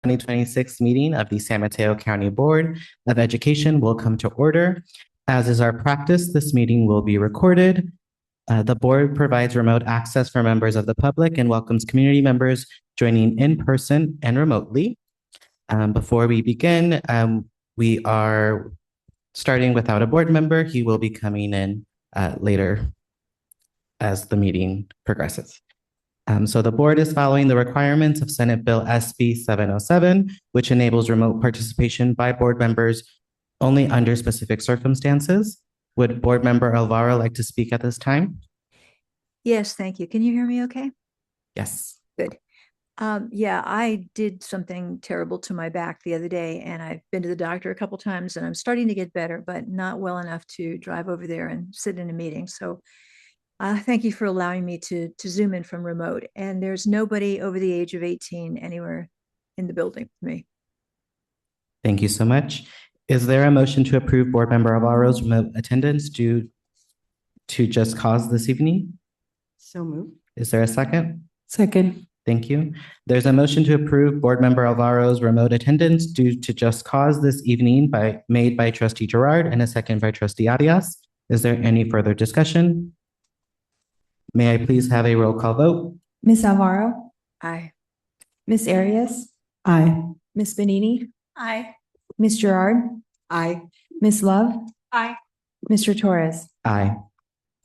2026 meeting of the San Mateo County Board of Education will come to order. As is our practice, this meeting will be recorded. The board provides remote access for members of the public and welcomes community members joining in person and remotely. Before we begin, we are starting without a board member. He will be coming in later as the meeting progresses. So the board is following the requirements of Senate Bill SB 707, which enables remote participation by board members only under specific circumstances. Would board member Alvaro like to speak at this time? Yes, thank you. Can you hear me okay? Yes. Good. Yeah, I did something terrible to my back the other day, and I've been to the doctor a couple times, and I'm starting to get better, but not well enough to drive over there and sit in a meeting. So thank you for allowing me to Zoom in from remote. And there's nobody over the age of 18 anywhere in the building with me. Thank you so much. Is there a motion to approve board member Alvaro's remote attendance due to just cause this evening? So moved. Is there a second? Second. Thank you. There's a motion to approve board member Alvaro's remote attendance due to just cause this evening made by trustee Gerard and a second by trustee Arias. Is there any further discussion? May I please have a roll call vote? Ms. Alvaro, Aye. Ms. Arias, Aye. Ms. Benini, Aye. Ms. Gerard, Aye. Ms. Love, Aye. Mr. Torres. Aye.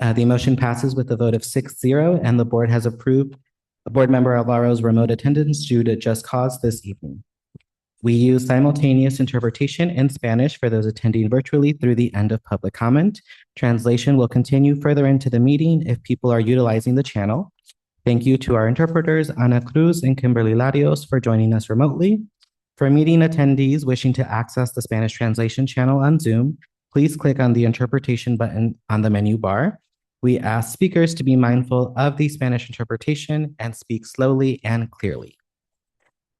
The motion passes with a vote of 6-0, and the board has approved board member Alvaro's remote attendance due to just cause this evening. We use simultaneous interpretation in Spanish for those attending virtually through the end of public comment. Translation will continue further into the meeting if people are utilizing the channel. Thank you to our interpreters, Ana Cruz and Kimberly Larios, for joining us remotely. For meeting attendees wishing to access the Spanish translation channel on Zoom, please click on the interpretation button on the menu bar. We ask speakers to be mindful of the Spanish interpretation and speak slowly and clearly.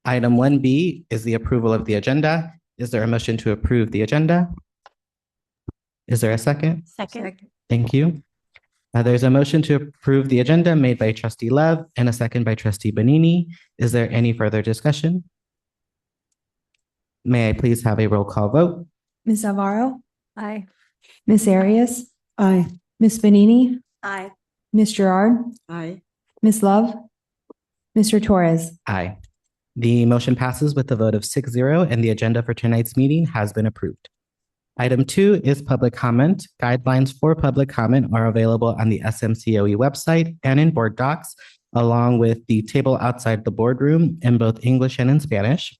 Item 1B is the approval of the agenda. Is there a motion to approve the agenda? Is there a second? Second. Thank you. There's a motion to approve the agenda made by trustee Love and a second by trustee Benini. Is there any further discussion? May I please have a roll call vote? Ms. Alvaro, Aye. Ms. Arias, Aye. Ms. Benini, Aye. Ms. Gerard, Aye. Ms. Love, Mr. Torres. Aye. The motion passes with a vote of 6-0, and the agenda for tonight's meeting has been approved. Item 2 is public comment. Guidelines for public comment are available on the SMCOE website and in board docs, along with the table outside the boardroom in both English and in Spanish.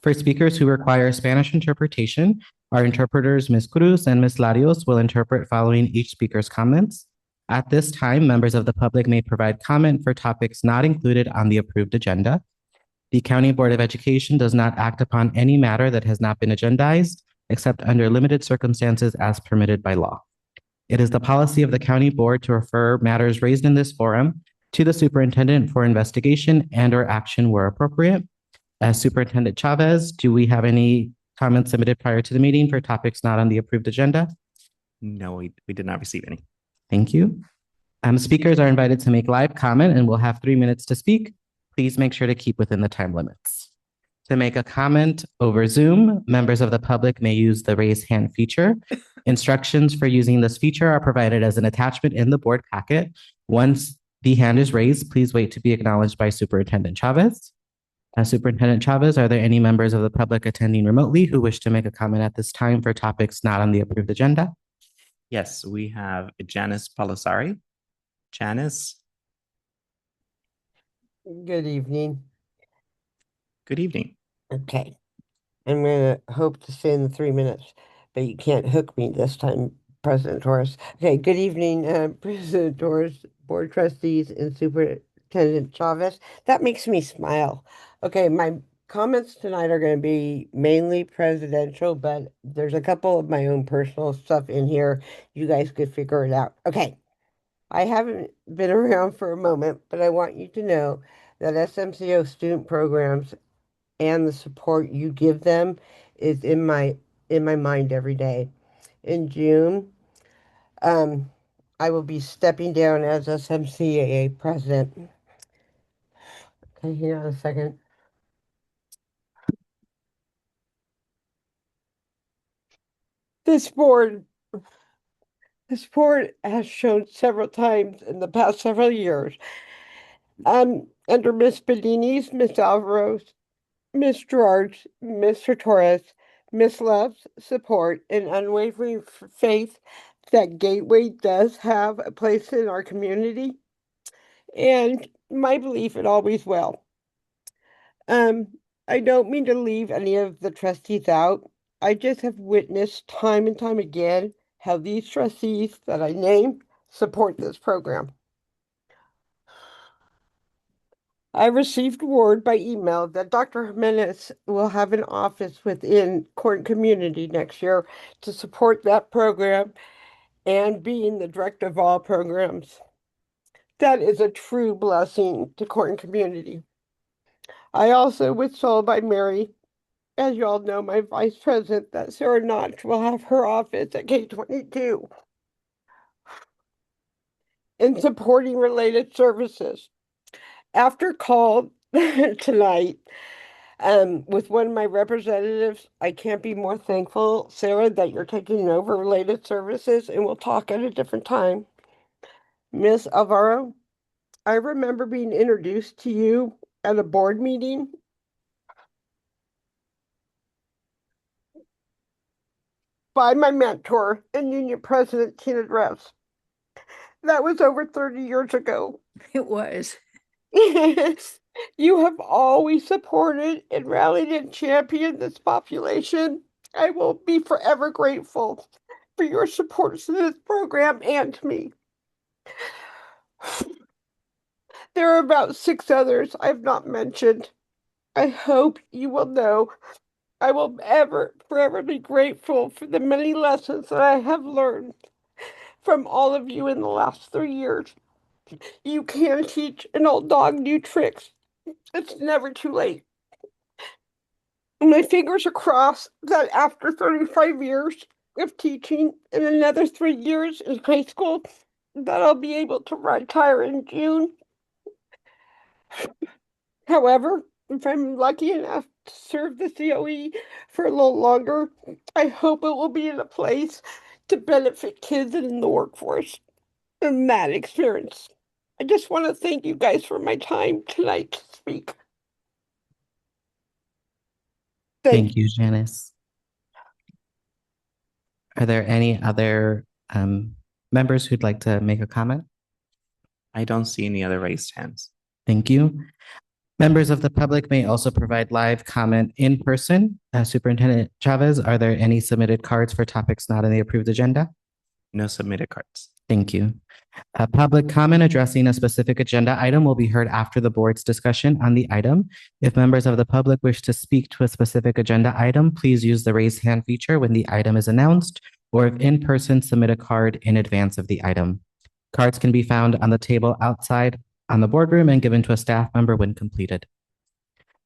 For speakers who require Spanish interpretation, our interpreters, Ms. Cruz and Ms. Larios, will interpret following each speaker's comments. At this time, members of the public may provide comment for topics not included on the approved agenda. The County Board of Education does not act upon any matter that has not been agendized, except under limited circumstances as permitted by law. It is the policy of the County Board to refer matters raised in this forum to the superintendent for investigation and/or action where appropriate. Superintendent Chavez, do we have any comments submitted prior to the meeting for topics not on the approved agenda? No, we did not receive any. Thank you. Speakers are invited to make live comment and will have 3 minutes to speak. Please make sure to keep within the time limits. To make a comment over Zoom, members of the public may use the raise hand feature. Instructions for using this feature are provided as an attachment in the board packet. Once the hand is raised, please wait to be acknowledged by Superintendent Chavez. Superintendent Chavez, are there any members of the public attending remotely who wish to make a comment at this time for topics not on the approved agenda? Yes, we have Janice Palasari. Janice, Good evening. good evening. Okay. I'm gonna hope to stay in the 3 minutes, but you can't hook me this time, President Torres. Okay, good evening, President Torres, Board Trustees, and Superintendent Chavez. That makes me smile. Okay, my comments tonight are going to be mainly presidential, but there's a couple of my own personal stuff in here. You guys could figure it out. Okay. I haven't been around for a moment, but I want you to know that SMCO student programs and the support you give them is in my mind every day. In June, I will be stepping down as SMCAA president. Okay, hang on a second. This board, this board has shown several times in the past several years, under Miss Bedini's, Miss Alvaro's, Miss Gerard's, Mr. Torres, Miss Love's support and unwavering faith that Gateway does have a place in our community, and my belief it always will. I don't mean to leave any of the trustees out. I just have witnessed time and time again how these trustees that I named support this program. I received word by email that Dr. Jimenez will have an office within Corn Community next year to support that program and being the director of all programs. That is a true blessing to Corn Community. I also was told by Mary, as you all know, my vice president, that Sarah Notch will have her office at K-22 in supporting related services. After call tonight, with one of my representatives, I can't be more thankful, Sarah, that you're taking over related services, and we'll talk at a different time. Miss Alvaro, I remember being introduced to you at a board meeting. By my mentor and union president, Tina Dress. That was over 30 years ago. It was. You have always supported and rallied and championed this population. I will be forever grateful for your support to this program and to me. There are about 6 others I've not mentioned. I hope you will know I will forever be grateful for the many lessons that I have learned from all of you in the last 3 years. You can teach an old dog new tricks. It's never too late. My fingers are crossed that after 35 years of teaching and another 3 years in high school, that I'll be able to retire in June. However, if I'm lucky enough to serve the COE for a little longer, I hope it will be in a place to benefit kids in the workforce and that experience. I just want to thank you guys for my time tonight to speak. Thank you, Janice. Are there any other members who'd like to make a comment? I don't see any other raised hands. Thank you. Members of the public may also provide live comment in person. Superintendent Chavez, are there any submitted cards for topics not in the approved agenda? No submitted cards. Thank you. Public comment addressing a specific agenda item will be heard after the board's discussion on the item. If members of the public wish to speak to a specific agenda item, please use the raise hand feature when the item is announced, or if in person, submit a card in advance of the item. Cards can be found on the table outside on the boardroom and given to a staff member when completed.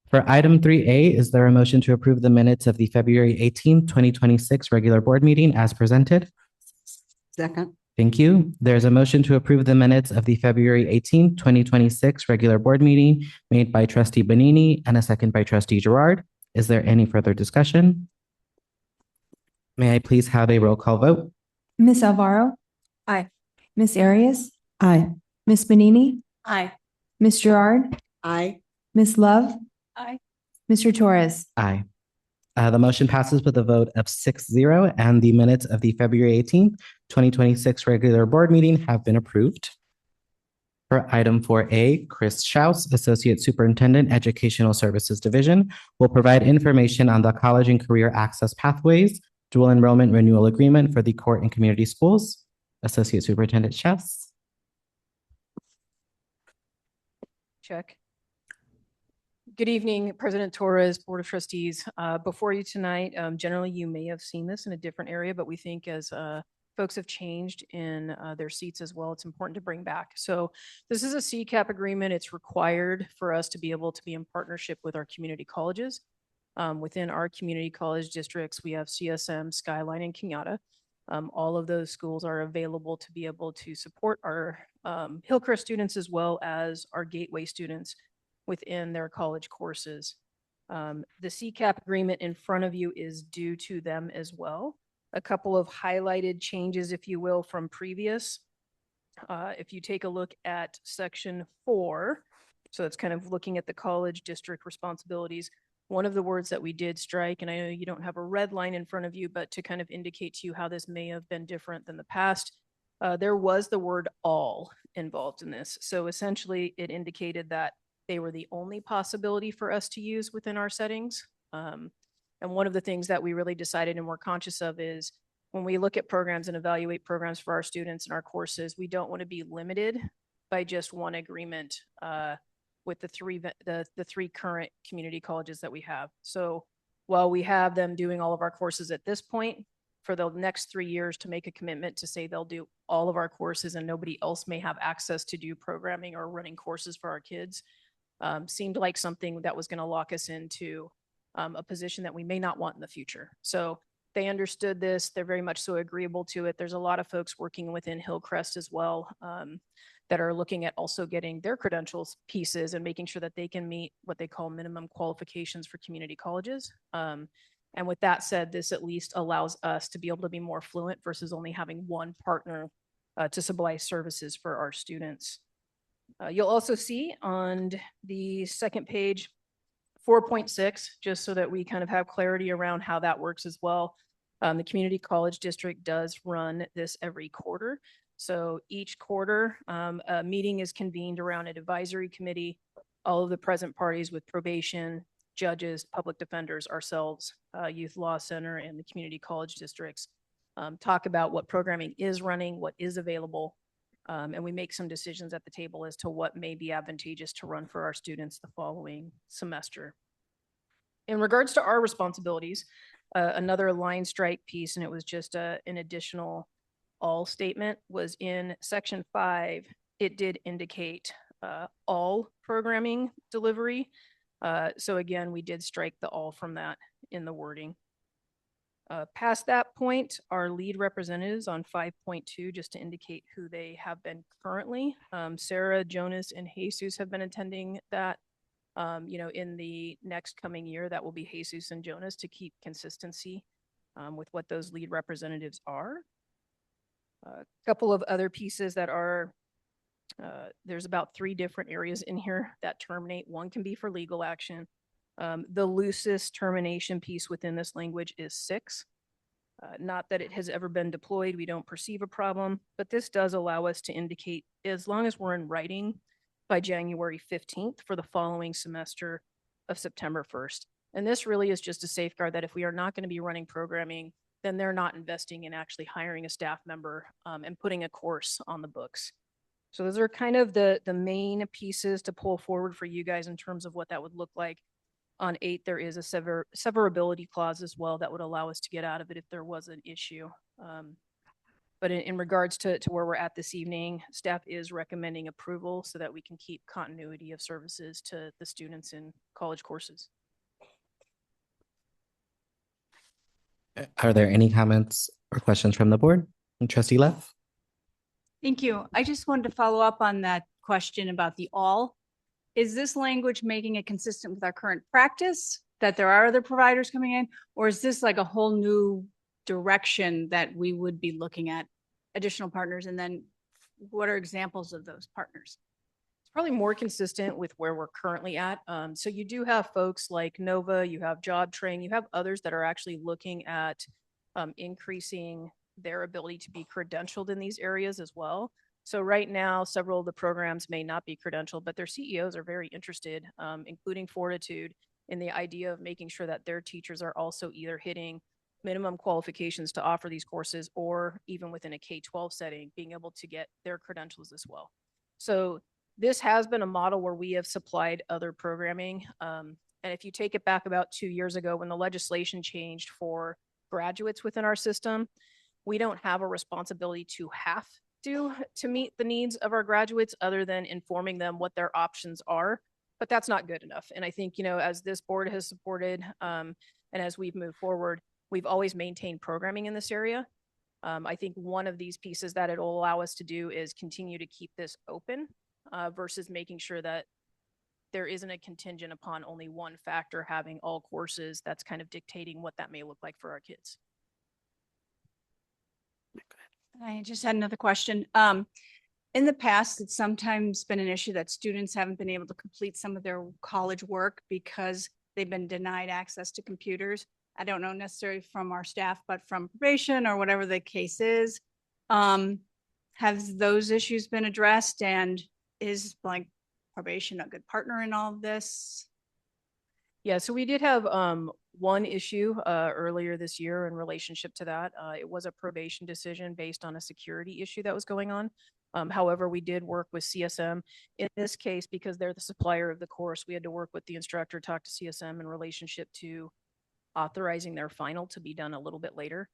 For item 3A, is there a motion to approve the minutes of the February 18th, 2026 regular board meeting as presented? Second. Thank you. There's a motion to approve the minutes of the February 18th, 2026 regular board meeting made by trustee Bonini and a second by trustee Gerard. Is there any further discussion? May I please have a roll call vote? Miss Alvaro? Aye. Miss Arias? Aye. Miss Benini? Aye. Miss Gerard? Aye. Miss Love? Aye. Mr. Torres? Aye. The motion passes with a vote of 6-0, and the minutes of the February 18th, 2026 regular board meeting have been approved. For item 4A, Chris Schaus, Associate Superintendent, Educational Services Division, will provide information on the college and career access pathways, dual enrollment renewal agreement for the court and community schools. Associate Superintendent Schaus. Check. Good evening, President Torres, Board of Trustees. Before you tonight, generally you may have seen this in a different area, but we think as folks have changed in their seats as well, it's important to bring back. So this is a CCAP agreement. It's required for us to be able to be in partnership with our community colleges. Within our community college districts, we have CSM, Skyline, and Kenyatta. All of those schools are available to be able to support our Hillcrest students as well as our Gateway students within their college courses. The CCAP agreement in front of you is due to them as well. a couple of highlighted changes, if you will, from previous. If you take a look at section 4, so it's kind of looking at the college district responsibilities. One of the words that we did strike, and I know you don't have a red line in front of you, but to kind of indicate to you how this may have been different than the past, there was the word all involved in this. So essentially it indicated that they were the only possibility for us to use within our settings. And one of the things that we really decided and we're conscious of is when we look at programs and evaluate programs for our students and our courses, we don't want to be limited by just one agreement with the three current community colleges that we have. So while we have them doing all of our courses at this point, for the next 3 years to make a commitment to say they'll do all of our courses and nobody else may have access to do programming or running courses for our kids, seemed like something that was going to lock us into a position that we may not want in the future. So they understood this. They're very much so agreeable to it. There's a lot of folks working within Hillcrest as well that are looking at also getting their credentials pieces and making sure that they can meet what they call minimum qualifications for community colleges. And with that said, this at least allows us to be able to be more fluent versus only having one partner to supply services for our students. You'll also see on the second page, 4.6, just so that we kind of have clarity around how that works as well. The community college district does run this every quarter. So each quarter, a meeting is convened around an advisory committee, all of the present parties with probation, judges, public defenders, ourselves, Youth Law Center, and the community college districts talk about what programming is running, what is available, and we make some decisions at the table as to what may be advantageous to run for our students the following semester. In regards to our responsibilities, another line strike piece, and it was just an additional all statement, was in section 5. It did indicate all programming delivery. So again, we did strike the all from that in the wording. Past that point, our lead representatives on 5.2, just to indicate who they have been currently. Sarah, Jonas, and Jesus have been attending that. In the next coming year, that will be Jesus and Jonas to keep consistency with what those lead representatives are. A couple of other pieces that are, there's about 3 different areas in here that terminate. One can be for legal action. The loosest termination piece within this language is 6. Not that it has ever been deployed, we don't perceive a problem, but this does allow us to indicate, as long as we're in writing by January 15th for the following semester of September 1st. And this really is just a safeguard that if we are not going to be running programming, then they're not investing in actually hiring a staff member and putting a course on the books. So those are kind of the main pieces to pull forward for you guys in terms of what that would look like. On 8, there is a severability clause as well that would allow us to get out of it if there was an issue. But in regards to where we're at this evening, staff is recommending approval so that we can keep continuity of services to the students in college courses. Are there any comments or questions from the board? Trustee Leff? Thank you. I just wanted to follow up on that question about the all. Is this language making it consistent with our current practice that there are other providers coming in, or is this like a whole new direction that we would be looking at additional partners? And then what are examples of those partners? It's probably more consistent with where we're currently at. So you do have folks like Nova, you have Job Train, you have others that are actually looking at increasing their ability to be credentialed in these areas as well. So right now, several of the programs may not be credentialed, but their CEOs are very interested, including Fortitude, in the idea of making sure that their teachers are also either hitting minimum qualifications to offer these courses, or even within a K-12 setting, being able to get their credentials as well. So this has been a model where we have supplied other programming. And if you take it back about 2 years ago, when the legislation changed for graduates within our system, we don't have a responsibility to have to meet the needs of our graduates other than informing them what their options are, but that's not good enough. And I think, as this board has supported and as we've moved forward, we've always maintained programming in this area. I think one of these pieces that it'll allow us to do is continue to keep this open versus making sure that there isn't a contingent upon only one factor having all courses that's kind of dictating what that may look like for our kids. I just had another question. In the past, it's sometimes been an issue that students haven't been able to complete some of their college work because they've been denied access to computers. I don't know necessarily from our staff, but from probation or whatever the case is. Have those issues been addressed, and is like probation a good partner in all of this? Yeah, so we did have one issue earlier this year in relationship to that. It was a probation decision based on a security issue that was going on. However, we did work with CSM. In this case, because they're the supplier of the course, we had to work with the instructor, talk to CSM in relationship to authorizing their final to be done a little bit later.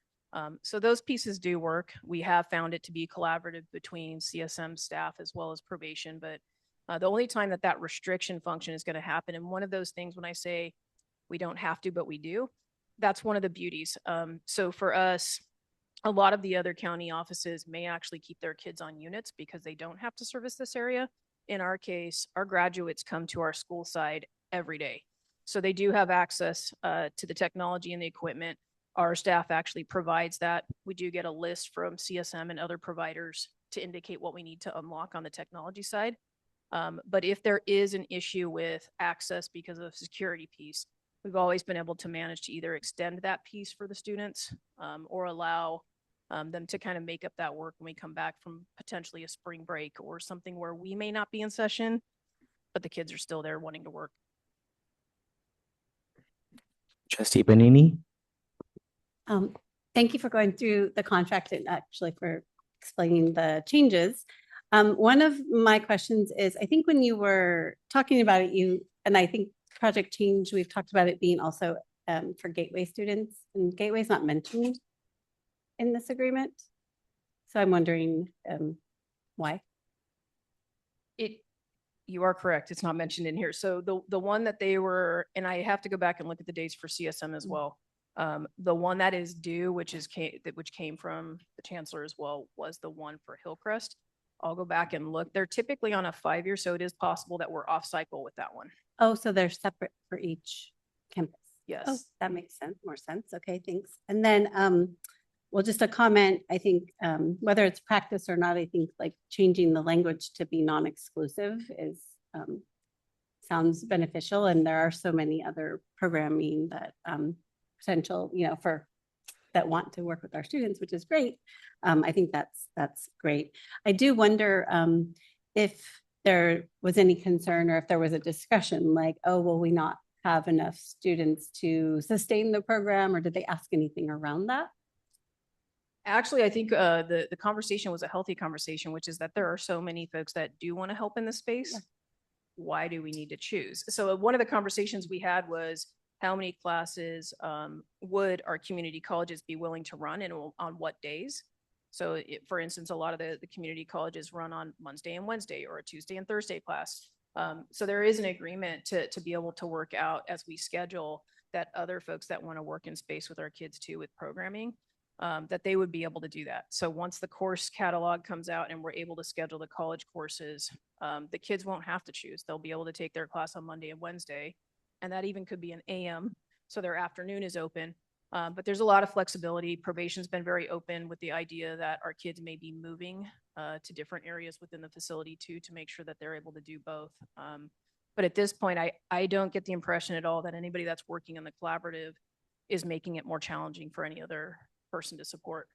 So those pieces do work. We have found it to be collaborative between CSM staff as well as probation, but the only time that that restriction function is going to happen, and one of those things when I say we don't have to, but we do, that's one of the beauties. So for us, a lot of the other county offices may actually keep their kids on units because they don't have to service this area. In our case, our graduates come to our school side every day. So they do have access to the technology and the equipment. Our staff actually provides that. We do get a list from CSM and other providers to indicate what we need to unlock on the technology side. But if there is an issue with access because of the security piece, we've always been able to manage to either extend that piece for the students or allow them to kind of make up that work when we come back from potentially a spring break or something where we may not be in session, but the kids are still there wanting to work. Trustee Bonini? Thank you for going through the contract and actually for explaining the changes. One of my questions is, I think when you were talking about it, and I think Project Change, we've talked about it being also for Gateway students, and Gateway is not mentioned in this agreement. So I'm wondering why. You are correct. It's not mentioned in here. So the one that they were, and I have to go back and look at the dates for CSM as well. The one that is due, which came from the chancellor as well, was the one for Hillcrest. I'll go back and look. They're typically on a 5-year, so it is possible that we're off cycle with that one. Oh, so they're separate for each campus. Yes. Oh, that makes more sense. Okay, thanks. And then, well, just a comment, I think, whether it's practice or not, I think like changing the language to be non-exclusive is, sounds beneficial. And there are so many other programming that potential, that want to work with our students, which is great. I think that's great. I do wonder if there was any concern or if there was a discussion like, oh, will we not have enough students to sustain the program, or did they ask anything around that? Actually, I think the conversation was a healthy conversation, which is that there are so many folks that do want to help in this space. Yeah. Why do we need to choose? So one of the conversations we had was, how many classes would our community colleges be willing to run and on what days? So for instance, a lot of the community colleges run on Monday and Wednesday or a Tuesday and Thursday class. So there is an agreement to be able to work out as we schedule that other folks that want to work in space with our kids too with programming, that they would be able to do that. So once the course catalog comes out and we're able to schedule the college courses, the kids won't have to choose. They'll be able to take their class on Monday and Wednesday. And that even could be an AM, so their afternoon is open. But there's a lot of flexibility. Probation's been very open with the idea that our kids may be moving to different areas within the facility too, to make sure that they're able to do both. But at this point, I don't get the impression at all that anybody that's working in the collaborative is making it more challenging for any other person to support.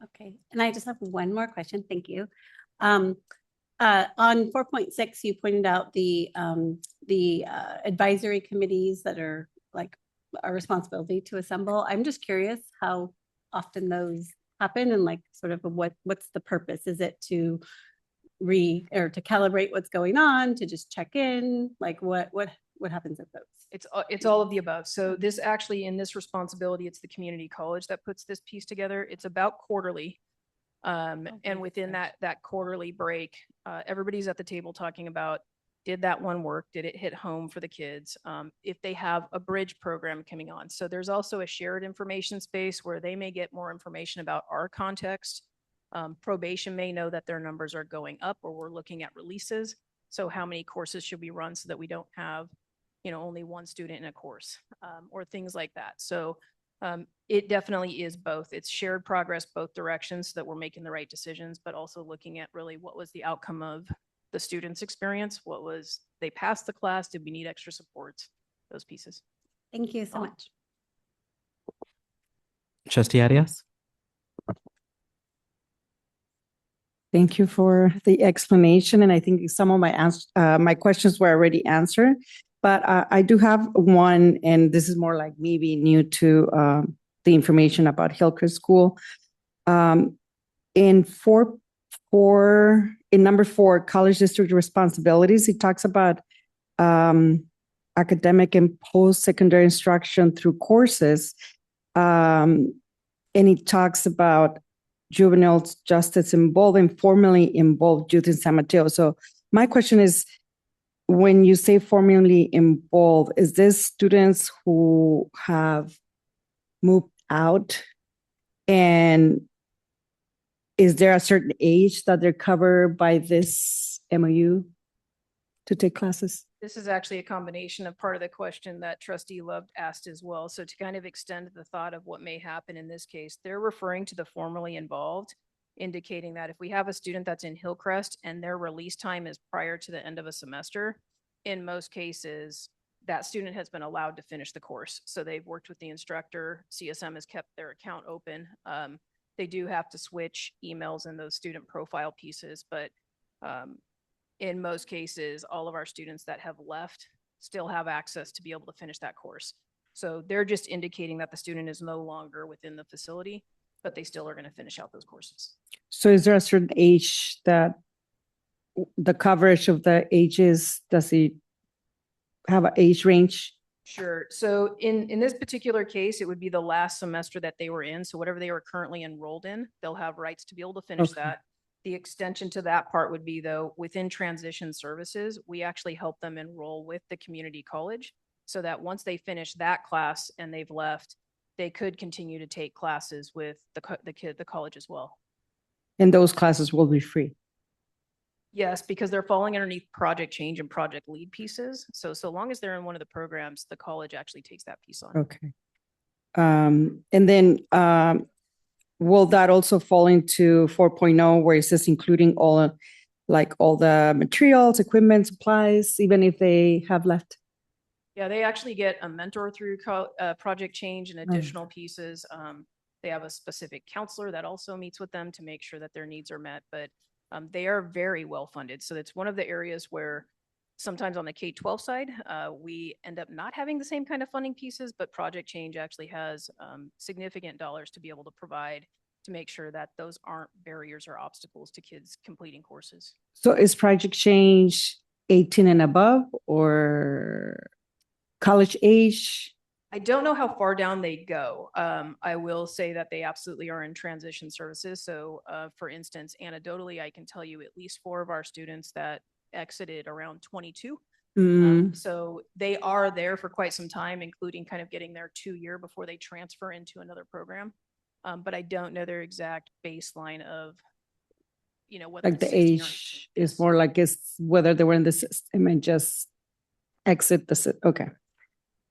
Okay, and I just have one more question. Thank you. On 4.6, you pointed out the advisory committees that are like our responsibility to assemble. I'm just curious how often those happen and like sort of what's the purpose? Is it to to calibrate what's going on, to just check in? Like what happens at those? It's all of the above. So this actually, in this responsibility, it's the community college that puts this piece together. It's about quarterly. And within that quarterly break, everybody's at the table talking about, did that one work? Did it hit home for the kids? If they have a bridge program coming on. So there's also a shared information space where they may get more information about our context. Probation may know that their numbers are going up, or we're looking at releases. So how many courses should we run so that we don't have, only one student in a course, or things like that. So It definitely is both. It's shared progress both directions so that we're making the right decisions, but also looking at really what was the outcome of the student's experience? What was, they passed the class? Did we need extra supports? Those pieces. Thank you so Oh. much. Trustee Arias? Thank you for the explanation, and I think some of my questions were already answered. But I do have one, and this is more like maybe new to the information about Hillcrest School. In number 4, college district responsibilities, it talks about academic and post-secondary instruction through courses, and it talks about juvenile justice involved and formally involved youth in San Mateo. So my question is, when you say formally involved, is this students who have moved out? And is there a certain age that they're covered by this MOU to take classes? This is actually a combination of part of the question that Trustee Love asked as well. So to kind of extend the thought of what may happen in this case, they're referring to the formally involved, indicating that if we have a student that's in Hillcrest and their release time is prior to the end of a semester, in most cases, that student has been allowed to finish the course. So they've worked with the instructor. CSM has kept their account open. They do have to switch emails and those student profile pieces, but in most cases, all of our students that have left still have access to be able to finish that course. So they're just indicating that the student is no longer within the facility, but they still are going to finish out those courses. So is there a certain age that the coverage of the ages, does it have an age range? Sure. So in this particular case, it would be the last semester that they were in. So whatever they were currently enrolled in, they'll have rights to be able to finish Okay. that. The extension to that part would be, though, within transition services, we actually help them enroll with the community college so that once they finish that class and they've left, they could continue to take classes with the college as well. And those classes will be free? Yes, because they're falling underneath project change and project lead pieces. So long as they're in one of the programs, the college actually takes that piece on. Okay. And then will that also fall into 4.0 where it says including all the materials, equipment, supplies, even if they have left? Yeah, they actually get a mentor through project change and additional pieces. They have a specific counselor that also meets with them to make sure that their needs are met, but they are very well funded. So it's one of the areas where sometimes on the K-12 side, we end up not having the same kind of funding pieces, but Project Change actually has significant dollars to be able to provide to make sure that those aren't barriers or obstacles to kids completing courses. So is Project Change 18 and above or college age? I don't know how far down they go. I will say that they absolutely are in transition services. So for instance, anecdotally, I can tell you at least 4 of our students that exited around 22. So they are there for quite some time, including kind of getting their 2-year before they transfer into another program. But I don't know their exact baseline of, whether Like it's the 16 or 18. age is more like it's whether they were in the system and just exit the system. Okay.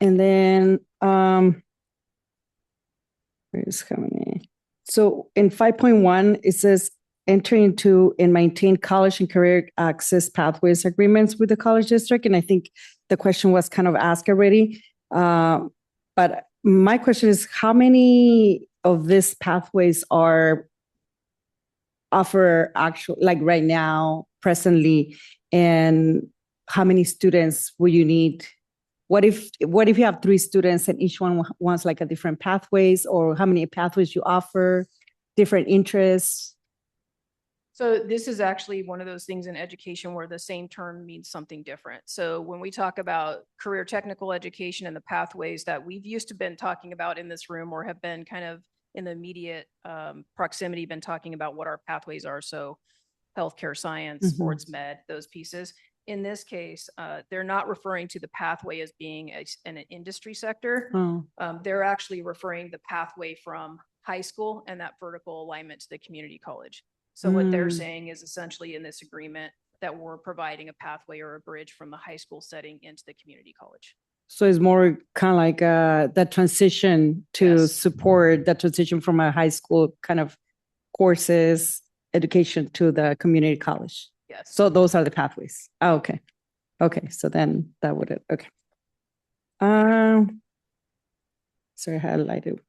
And then where is how many? So in 5.1, it says enter into and maintain college and career access pathways agreements with the college district. And I think the question was kind of asked already. But my question is, how many of these pathways are offer like right now, presently, and how many students will you need? What if you have 3 students and each one wants like a different pathways, or how many pathways you offer, different interests? So this is actually one of those things in education where the same term means something different. So when we talk about career technical education and the pathways that we've used to been talking about in this room, or have been kind of in the immediate proximity, been talking about what our pathways are. So healthcare science, sports med, those pieces. In this case, they're not referring to the pathway as being an industry sector. They're actually referring the pathway from high school and that vertical alignment to the community college. So what they're saying is essentially in this agreement that we're providing a pathway or a bridge from the high school setting into the community college. So it's more kind of like that transition to Yes. support that transition from a high school kind of courses, education to the community college. Yes. So those are the pathways. Oh, okay. Okay, so then that would, okay. Sorry, I highlighted.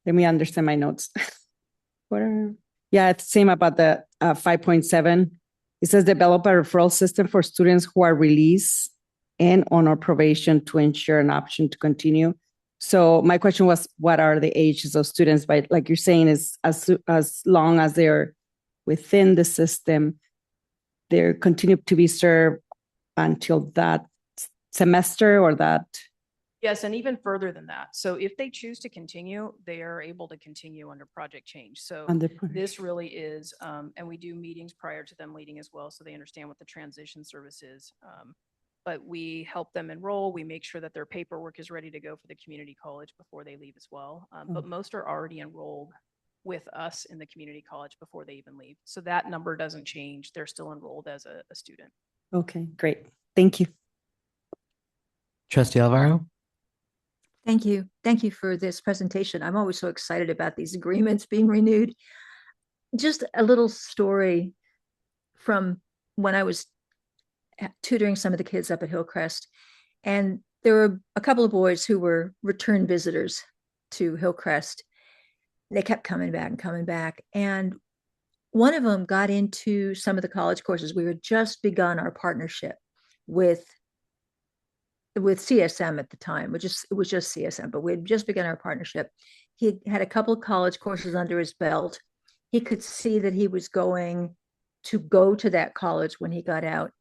Let me understand my notes. What are, yeah, it's same about the 5.7. It says develop a referral system for students who are released and on our probation to ensure an option to continue. So my question was, what are the ages of students? But like you're saying, is as long as they're within the system, they're continue to be served until that semester or that. Yes, and even further than that. So if they choose to continue, they are able to continue under Project Change. So on the this really is, and we do meetings prior to them leading as well, so they understand what the transition service is. But we help them enroll. We make sure that their paperwork is ready to go for the community college before they leave as well. But most are already enrolled with us in the community college before they even leave. So that number doesn't change. They're still enrolled as a student. Okay, great. Thank you. Trustee Alvaro? Thank you. Thank you for this presentation. I'm always so excited about these agreements being renewed. Just a little story from when I was tutoring some of the kids up at Hillcrest. And there were a couple of boys who were return visitors to Hillcrest. They kept coming back and coming back. And one of them got into some of the college courses. We had just begun our partnership with CSM at the time, it was just CSM, but we had just begun our partnership. He had a couple of college courses under his belt. He could see that he was going to go to that college when he got out.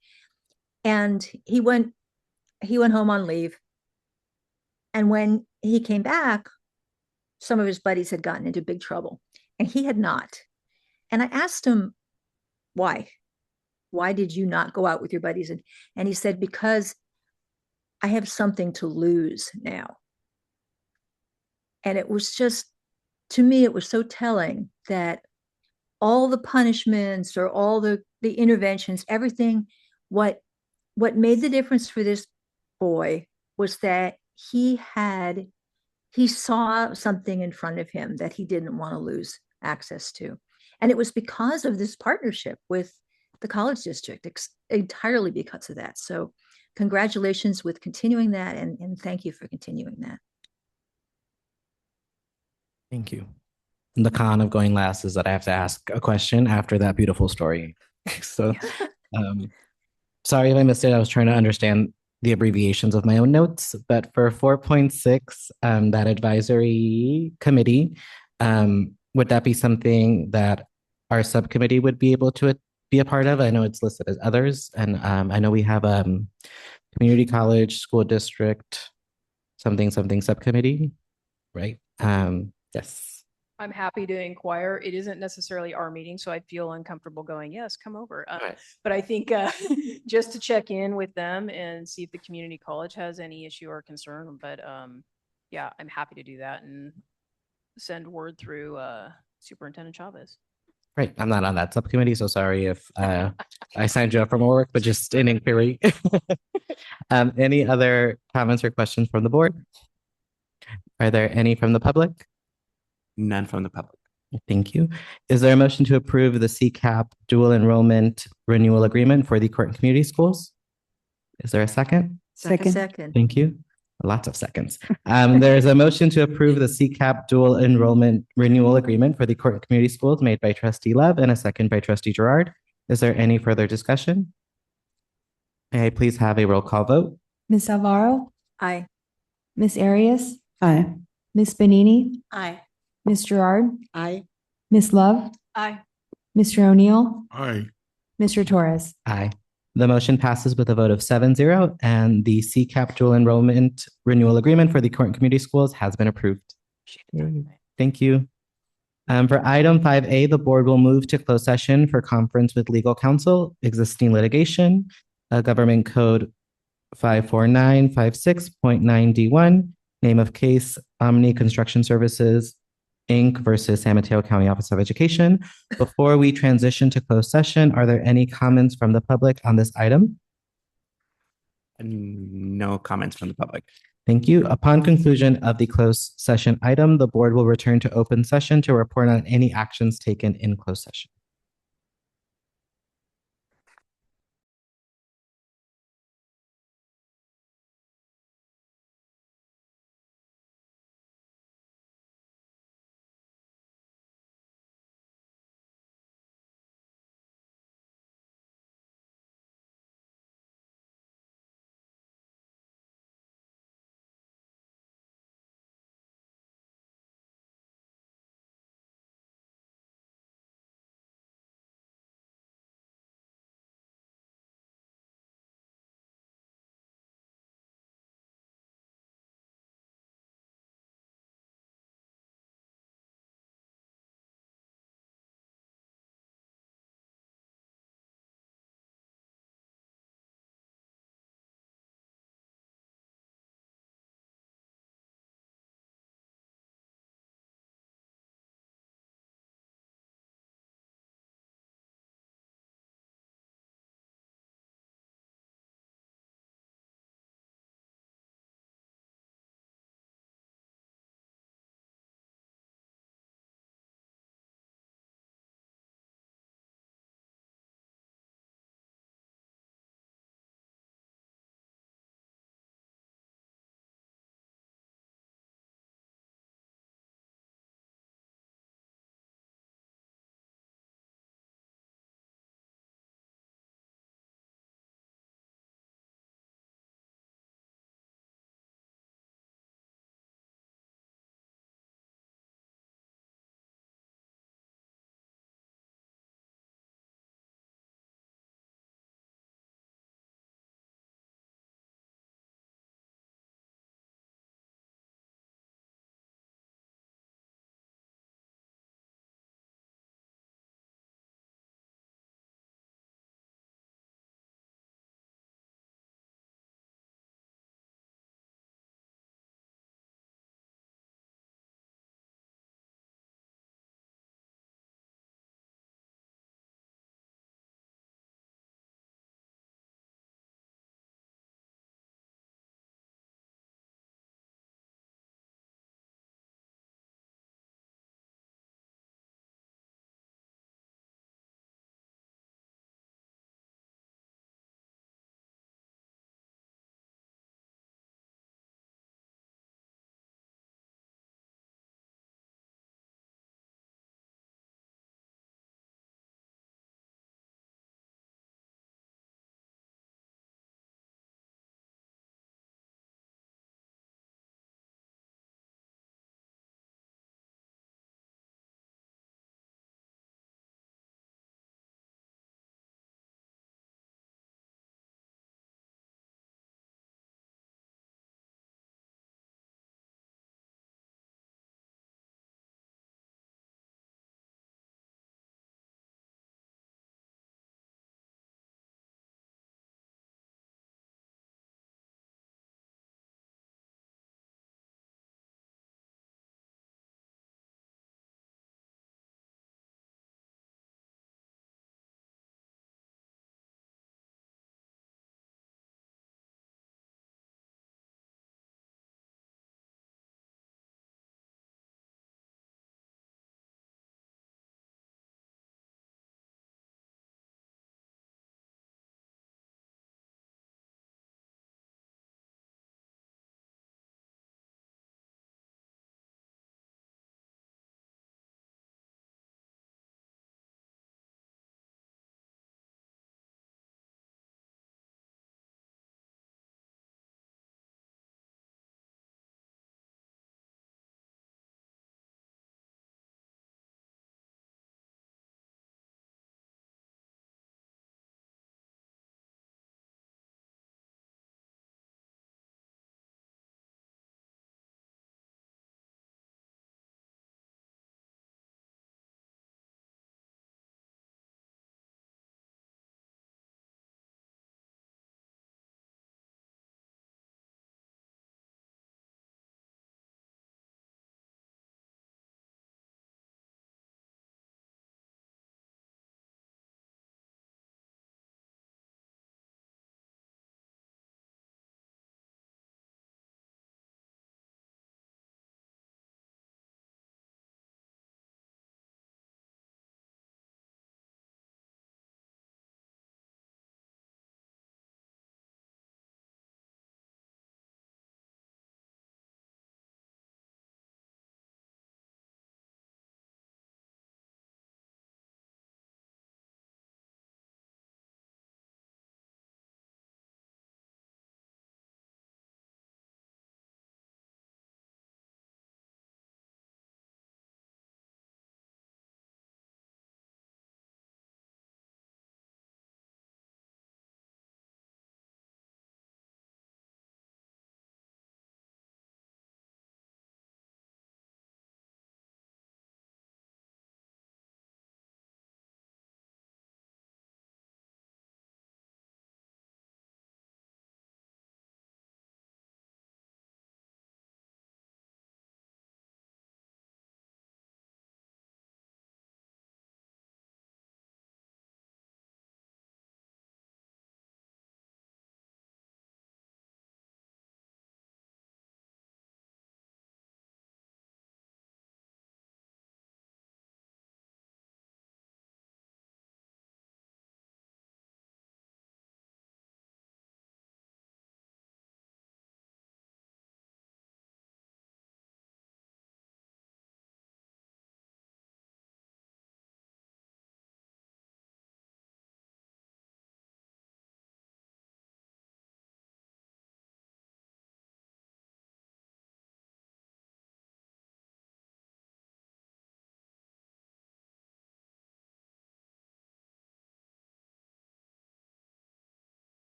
And he went home on leave. And when he came back, some of his buddies had gotten into big trouble and he had not. And I asked him, why? Why did you not go out with your buddies? And he said, because I have something to lose now. And it was just, to me, it was so telling that all the punishments or all the interventions, everything, what made the difference for this boy was that he saw something in front of him that he didn't want to lose access to. And it was because of this partnership with the college district, entirely because of that. So congratulations with continuing that, and thank you for continuing that. Thank you. And the con of going last is that I have to ask a question after that beautiful story. So sorry if I missed it. I was trying to understand the abbreviations of my own notes, but for 4.6, that advisory committee, would that be something that our subcommittee would be able to be a part of? I know it's listed as others, and I know we have community college, school district, something subcommittee, right? Yes. I'm happy to inquire. It isn't necessarily our meeting, so I'd feel uncomfortable going, yes, come over. Right. But I think just to check in with them and see if the community college has any issue or concern. But yeah, I'm happy to do that and send word through Superintendent Chavez. Right. I'm not on that subcommittee, so sorry if I signed you up for more work, but just an inquiry. Any other comments or questions from the board? Are there any from the public? None from the public. Thank you. Is there a motion to approve the CCAP dual enrollment renewal agreement for the Corton Community Schools? Is there a second? Second. Thank you. Lots of seconds. There is a motion to approve the CCAP dual enrollment renewal agreement for the Corton Community Schools made by Trustee Love and a second by Trustee Gerard. Is there any further discussion? May I please have a roll call vote? Ms. Alvaro, Aye. Ms. Arias, Aye. Ms. Benini, Aye. Ms. Gerard, Aye. Ms. Love, Aye. Mr. O'Neill, Aye. Mr. Torres. Aye. The motion passes with a vote of 7-0, and the CCAP dual enrollment renewal agreement for the Corton Community Schools has been approved. Thank you. For item 5A, the board will move to closed session for conference with legal counsel, existing litigation, Government Code 54956.9D1, name of case Omni Construction Services, Inc. versus San Mateo County Office of Education. Before we transition to closed session, are there any comments from the public on this item? No comments from the public. Thank you. Upon conclusion of the closed session item, the board will return to open session to report on any actions taken in closed session.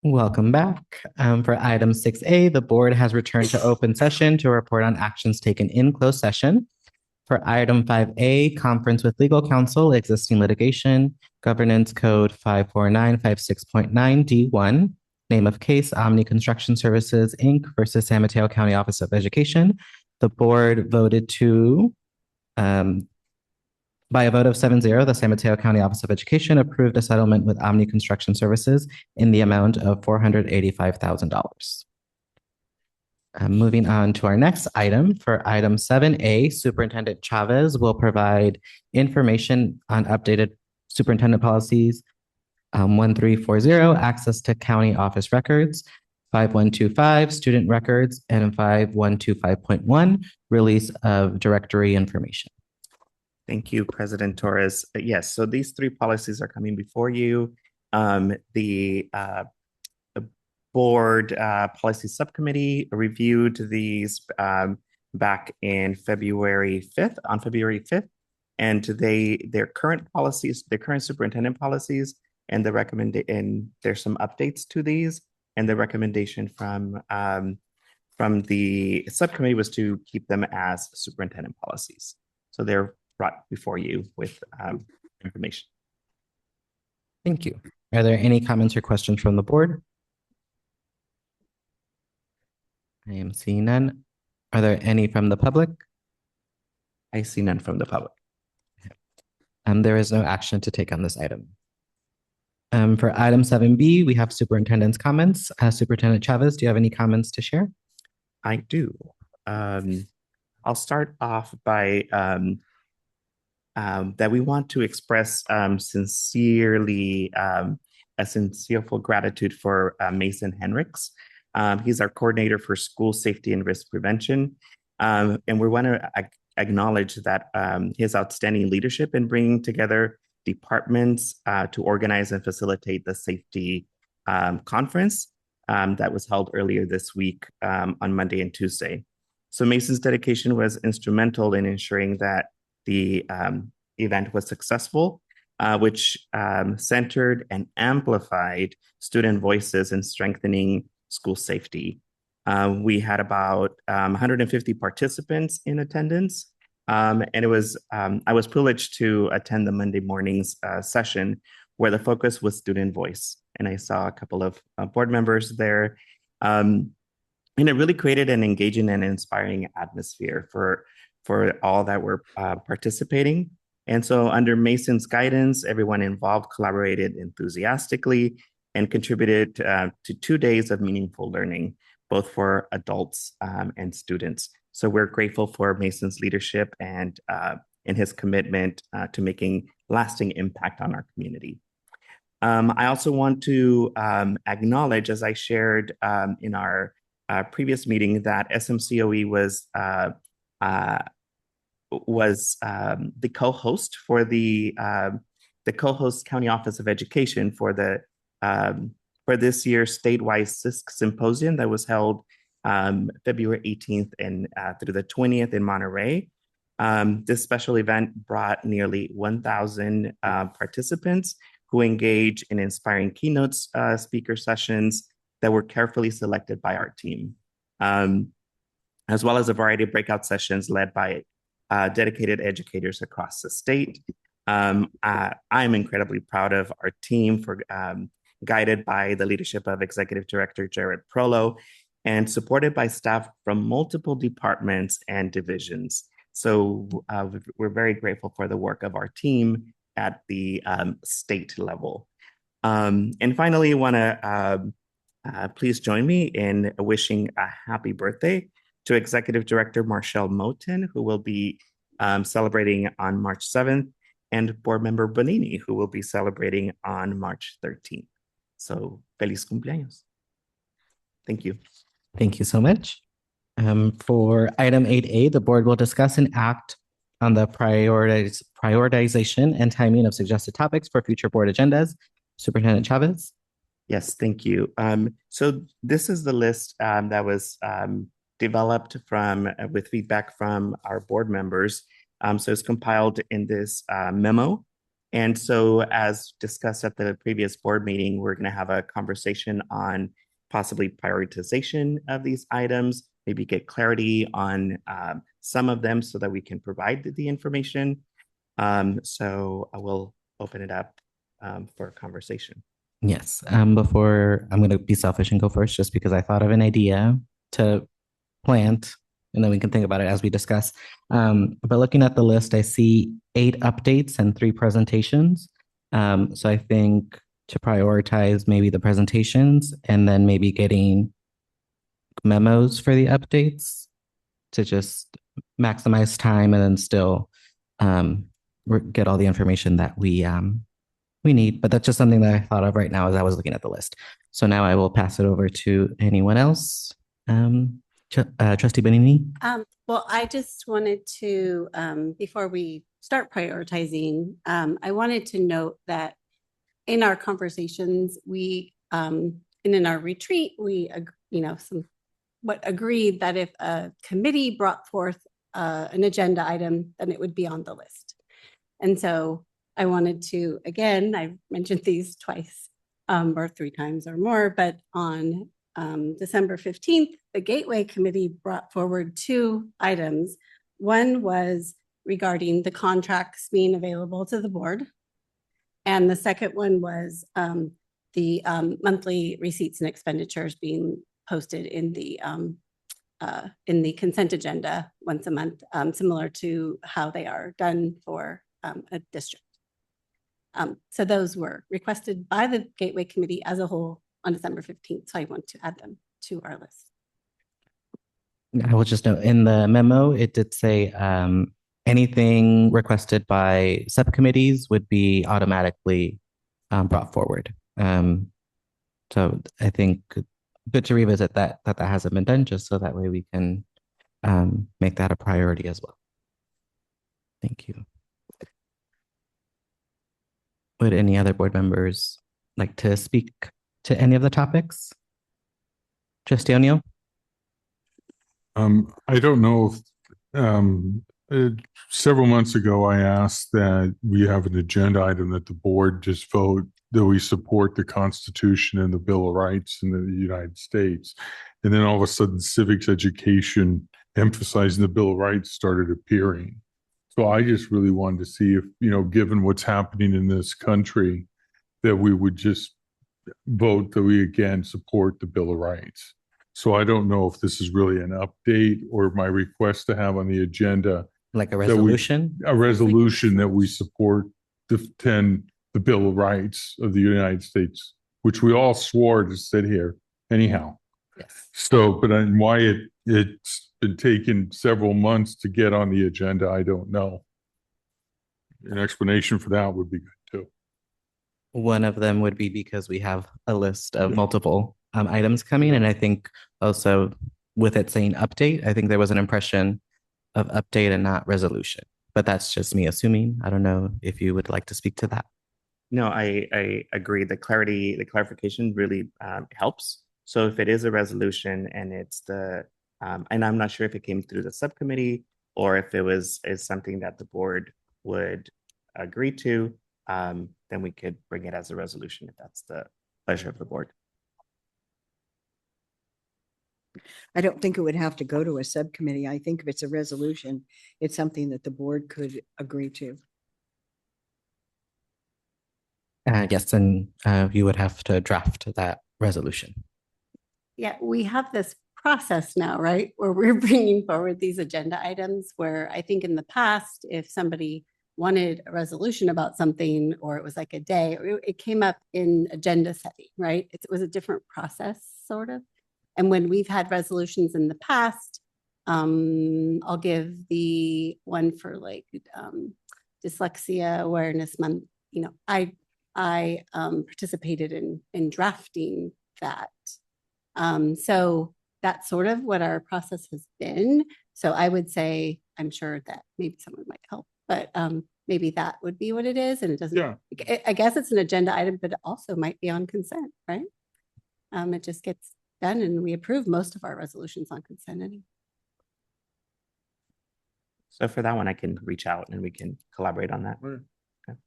Welcome back. For item 6A, the board has returned to open session to report on actions taken in closed session. For item 5A, conference with legal counsel, existing litigation, governance code 54956.9 D1, name of case Omni Construction Services, Inc. versus San Mateo County Office of Education. The board voted to, by a vote of 7-0, the San Mateo County Office of Education approved a settlement with Omni Construction Services in the amount of $485,000. Moving on to our next item, for item 7A, Superintendent Chavez will provide information on updated superintendent policies 1340, access to county office records, 5125, student records, and 5125.1, release of directory information. Thank you, President Torres. Yes, so these three policies are coming before you. The board policy subcommittee reviewed these back in February 5th, on February 5th, and their current policies, their current superintendent policies, and there's some updates to these, and the recommendation from the subcommittee was to keep them as superintendent policies. So they're brought before you with information. Thank you. Are there any comments or questions from the board? I am seeing none. Are there any from the public? I see none from the public. There is no action to take on this item. For item 7B, we have superintendent's comments. Superintendent Chavez, do you have any comments to share? I do. I'll start off by that we want to express sincerely a sincereful gratitude for Mason Henricks. He's our coordinator for school safety and risk prevention. And we want to acknowledge that his outstanding leadership in bringing together departments to organize and facilitate the safety conference that was held earlier this week on Monday and Tuesday. So Mason's dedication was instrumental in ensuring that the event was successful, which centered and amplified student voices in strengthening school safety. We had about 150 participants in attendance, and it was I was privileged to attend the Monday morning's session where the focus was student voice, and I saw a couple of board members there, and it really created an engaging and inspiring atmosphere for all that were participating. And so under Mason's guidance, everyone involved collaborated enthusiastically and contributed to 2 days of meaningful learning, both for adults and students. So we're grateful for Mason's leadership and his commitment to making lasting impact on our community. I also want to acknowledge, as I shared in our previous meeting, that SMCOE was the co-host for the co-host County Office of Education for this year's statewide CISC symposium that was held February 18th and through the 20th in Monterey. This special event brought nearly 1,000 participants who engaged in inspiring keynotes speaker sessions that were carefully selected by our team, as well as a variety of breakout sessions led by dedicated educators across the state. I'm incredibly proud of our team for guided by the leadership of Executive Director Jared Prolo and supported by staff from multiple departments and divisions. So we're very grateful for the work of our team at the state level. And finally, I want to please join me in wishing a happy birthday to Executive Director Marshall Moten, who will be celebrating on March 7th, and Board Member Bonini, who will be celebrating on March 13th. So, feliz cumpleaños. Thank you. Thank you so much. For item 8A, the board will discuss and act on the prioritization and timing of suggested topics for future board agendas. Superintendent Chavez. Yes, thank you. So this is the list that was developed with feedback from our board members. So it's compiled in this memo And so as discussed at the previous board meeting, we're going to have a conversation on possibly prioritization of these items, maybe get clarity on some of them so that we can provide the information. So I will open it up for a conversation. Yes, before I'm going to be selfish and go first, just because I thought of an idea to plant, and then we can think about it as we discuss. But looking at the list, I see 8 updates and 3 presentations. So I think to prioritize maybe the presentations and then maybe getting memos for the updates to just maximize time and then still get all the information that we need. But that's just something that I thought of right now as I was looking at the list. So now I will pass it over to anyone else. Trustee Benini. Well, I just wanted to, before we start prioritizing, I wanted to note that in our conversations, we, and in our retreat, we, somewhat agreed that if a committee brought forth an agenda item, then it would be on the list. And so I wanted to, again, I mentioned these twice or 3 times or more, but on December 15th, the Gateway Committee brought forward 2 items. One was regarding the contracts being available to the board. And the second one was the monthly receipts and expenditures being posted in the consent agenda once a month, similar to how they are done for a district. So those were requested by the Gateway Committee as a whole on December 15th. So I want to add them to our list. I will just note in the memo, it did say anything requested by subcommittees would be automatically brought forward. So I think good to revisit that hasn't been done, just so that way we can make that a priority as well. Thank you. Would any other board members like to speak to any of the topics? Trustee O'Neill? I don't know if several months ago I asked that we have an agenda item that the board just vote that we support the Constitution and the Bill of Rights in the United States. And then all of a sudden civics education emphasizing the Bill of Rights started appearing. So I just really wanted to see if, given what's happening in this country, that we would just vote that we again support the Bill of Rights. So I don't know if this is really an update or my request to have on the agenda. Like a resolution? A resolution that we support the Bill of Rights of the United States, which we all swore to sit here anyhow. Yes. So, but why it's been taking several months to get on the agenda, I don't know. An explanation for that would be good too. One of them would be because we have a list of multiple items coming. And I think also with it saying update, I think there was an impression of update and not resolution. But that's just me assuming. I don't know if you would like to speak to that. No, I agree. The clarification really helps. So if it is a resolution and it's and I'm not sure if it came through the subcommittee or if it is something that the board would agree to, then we could bring it as a resolution if that's the pleasure of the board. I don't think it would have to go to a subcommittee. I think if it's a resolution, it's something that the board could agree to. Yes, and you would have to draft that resolution. Yeah, we have this process now, right? Where we're bringing forward these agenda items where I think in the past, if somebody wanted a resolution about something or it was like a day, it came up in agenda setting, right? It was a different process sort of. And when we've had resolutions in the past, I'll give the one for like Dyslexia Awareness Month. I participated in drafting that. So that's sort of what our process has been. So I would say, I'm sure that maybe someone might help, but maybe that would be what it is. And it doesn't, Yeah. I guess it's an agenda item, but it also might be on consent, right? It just gets done and we approve most of our resolutions on consent anyway. So for that one, I can reach out and we can collaborate on that. Right. Okay.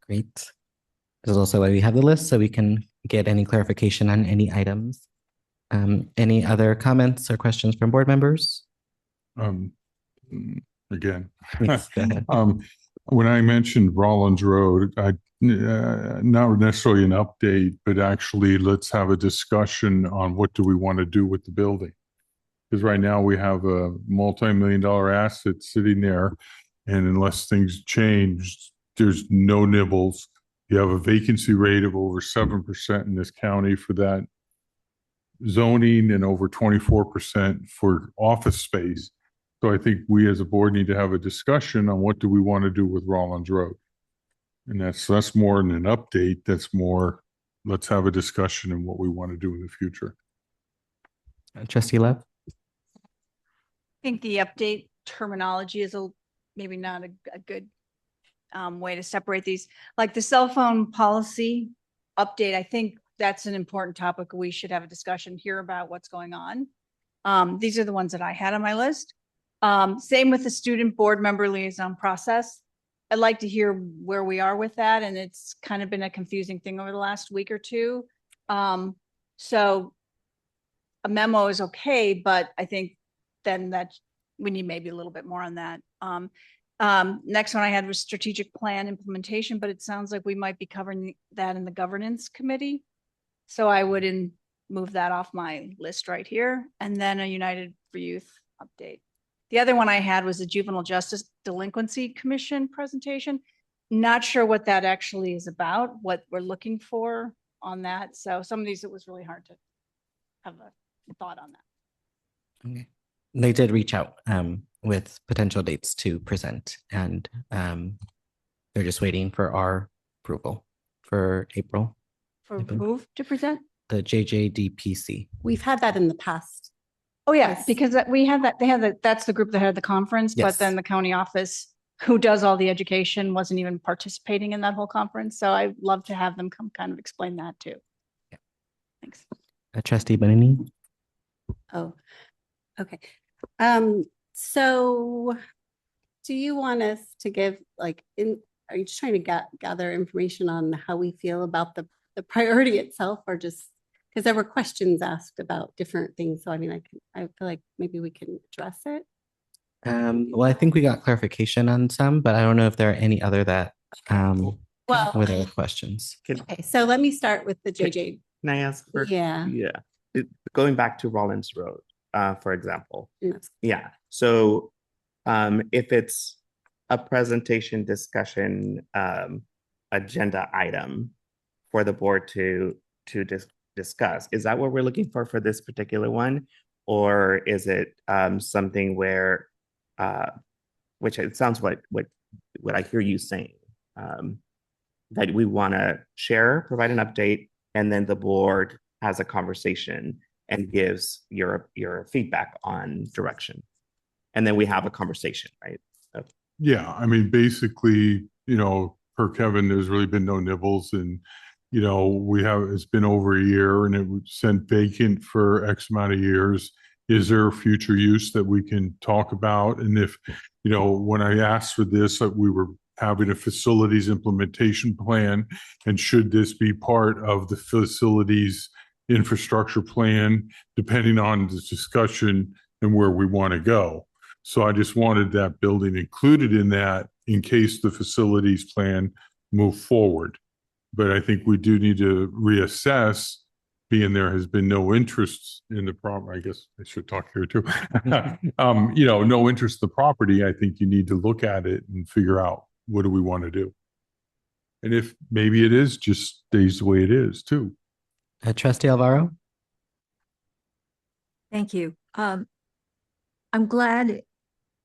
Great. This is also why we have the list, so we can get any clarification on any items. Any other comments or questions from board members? Um, again. Yes, go ahead. When I mentioned Rollins Road, not necessarily an update, but actually let's have a discussion on what do we want to do with the building. Because right now we have a multi-million-dollar asset sitting there, and unless things change, there's no nibbles. You have a vacancy rate of over 7% in this county for that zoning and over 24% for office space. So I think we as a board need to have a discussion on what do we want to do with Rollins Road. And that's more than an update. That's more, let's have a discussion on what we want to do in the future. Trustee Love? I think the update terminology is maybe not a good way to separate these. Like the cell phone policy update, I think that's an important topic. We should have a discussion here about what's going on. These are the ones that I had on my list. Same with the student board member liaison process. I'd like to hear where we are with that. And it's kind of been a confusing thing over the last week or two. So a memo is okay, but I think then that we need maybe a little bit more on that. Next one I had was strategic plan implementation, but it sounds like we might be covering that in the governance committee. So I would move that off my list right here. And then a United for Youth update. The other one I had was the Juvenile Justice Delinquency Commission presentation. Not sure what that actually is about, what we're looking for on that. So some of these, it was really hard to have a thought on that. Okay. They did reach out with potential dates to present, and they're just waiting for our approval for April. For who to present? The JJDPC. We've had that in the past. Oh, yeah, Yes. because we had that, that's the group that had the conference, Yes. but then the county office who does all the education wasn't even participating in that whole conference. So I'd love to have them come kind of explain that too. Yeah. Thanks. Trustee Benini? Oh, okay. So do you want us to give are you just trying to gather information on how we feel about the priority itself, or just because there were questions asked about different things? So I mean, I feel like maybe we can address it. Well, I think we got clarification on some, but I don't know if there are any other that Well, with other questions. okay, so let me start with the JJ. Can I ask for? Yeah. Going back to Rollins Road, for example. Yes. Yeah. So if it's a presentation discussion agenda item for the board to discuss, is that what we're looking for this particular one? Or is it something where, which it sounds what I hear you saying, that we want to provide an update, and then the board has a conversation and gives your feedback on direction. And then we have a conversation, right? Yeah, I mean, basically, per Kevin, there's really been no nibbles, and it's been over a year and it was sent vacant for X amount of years. Is there a future use that we can talk about? And if, when I asked for this, we were having a facilities implementation plan, and should this be part of the facilities infrastructure plan, depending on the discussion and where we want to go. So I just wanted that building included in that in case the facilities plan move forward. But I think we do need to reassess, being there has been no interest in the property. I guess I should talk here too. No interest in the property. I think you need to look at it and figure out, what do we want to do? And if maybe it is just stays the way it is too. Trustee Alvaro? Thank you. I'm glad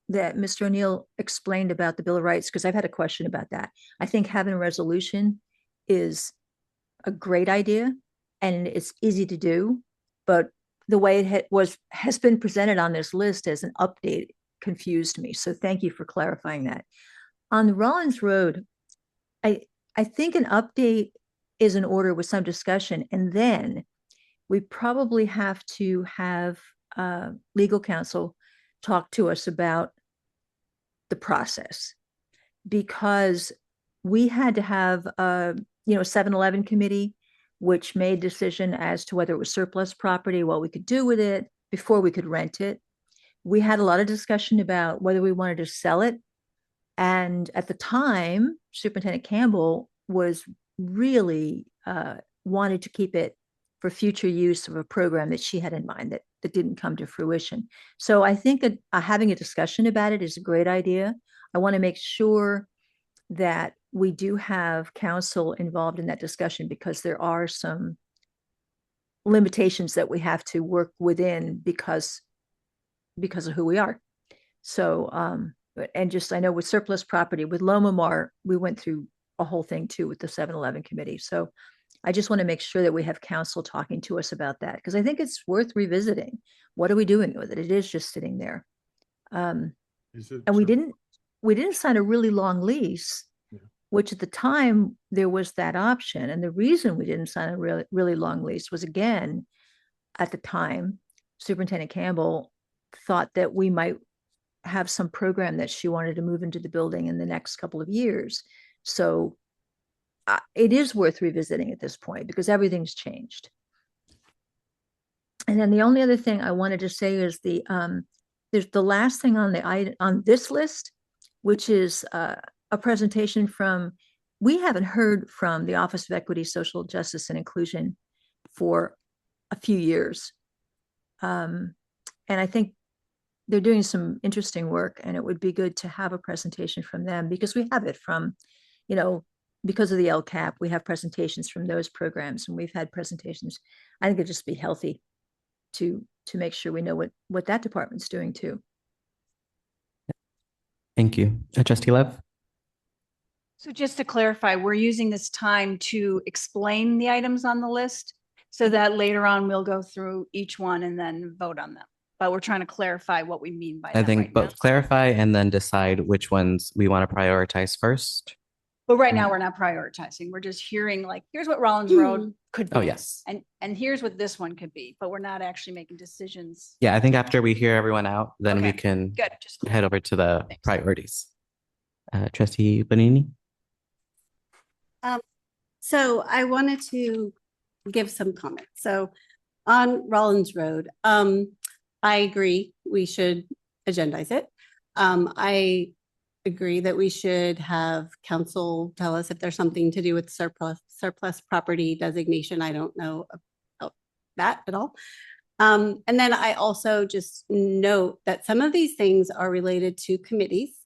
that Mr. O'Neill explained about the Bill of Rights, because I've had a question about that. I think having a resolution is a great idea and it's easy to do, but the way it has been presented on this list as an update confused me. So thank you for clarifying that. On the Rollins Road, I think an update is in order with some discussion, and then we probably have to have legal counsel talk to us about the process, because we had to have a 7-Eleven committee, which made decision as to whether it was surplus property, what we could do with it before we could rent it. We had a lot of discussion about whether we wanted to sell it. And at the time, Superintendent Campbell was really wanted to keep it for future use of a program that she had in mind that didn't come to fruition. So I think that having a discussion about it is a great idea. I want to make sure that we do have council involved in that discussion because there are some limitations that we have to work within because of who we are. So, and just, I know with surplus property, with Loma Mar, we went through a whole thing too with the 7-Eleven committee. So I just want to make sure that we have council talking to us about that because I think it's worth revisiting. What are we doing with it? It is just sitting there. And we didn't sign a really long lease, which at the time there was that option. And the reason we didn't sign a really long lease was, again, at the time, Superintendent Campbell thought that we might have some program that she wanted to move into the building in the next couple of years. So it is worth revisiting at this point because everything's changed. And then the only other thing I wanted to say is there's the last thing on this list, which is a presentation we haven't heard from the Office of Equity, Social Justice and Inclusion for a few years. And I think they're doing some interesting work and it would be good to have a presentation from them because we have it from, because of the LCAP, we have presentations from those programs and we've had presentations. I think it'd just be healthy to make sure we know what that department's doing too. Thank you. Trustee Lev? So just to clarify, we're using this time to explain the items on the list so that later on we'll go through each one and then vote on them. But we're trying to clarify what we mean by that. I think right both now. clarify and then decide which ones we want to prioritize first. But right now we're not prioritizing. We're just hearing like, here's what Rollins Road could be. Oh, yes. And here's what this one could be, but we're not actually making decisions. Yeah, I think after we hear everyone out, then we Okay, can good. Just head over to the Thanks. priorities. Trustee Bonini? So I wanted to give some comments. So on Rollins Road, I agree we should agendize it. I agree that we should have council tell us if there's something to do with surplus property designation. I don't know about that at all. And then I also just note that some of these things are related to committees.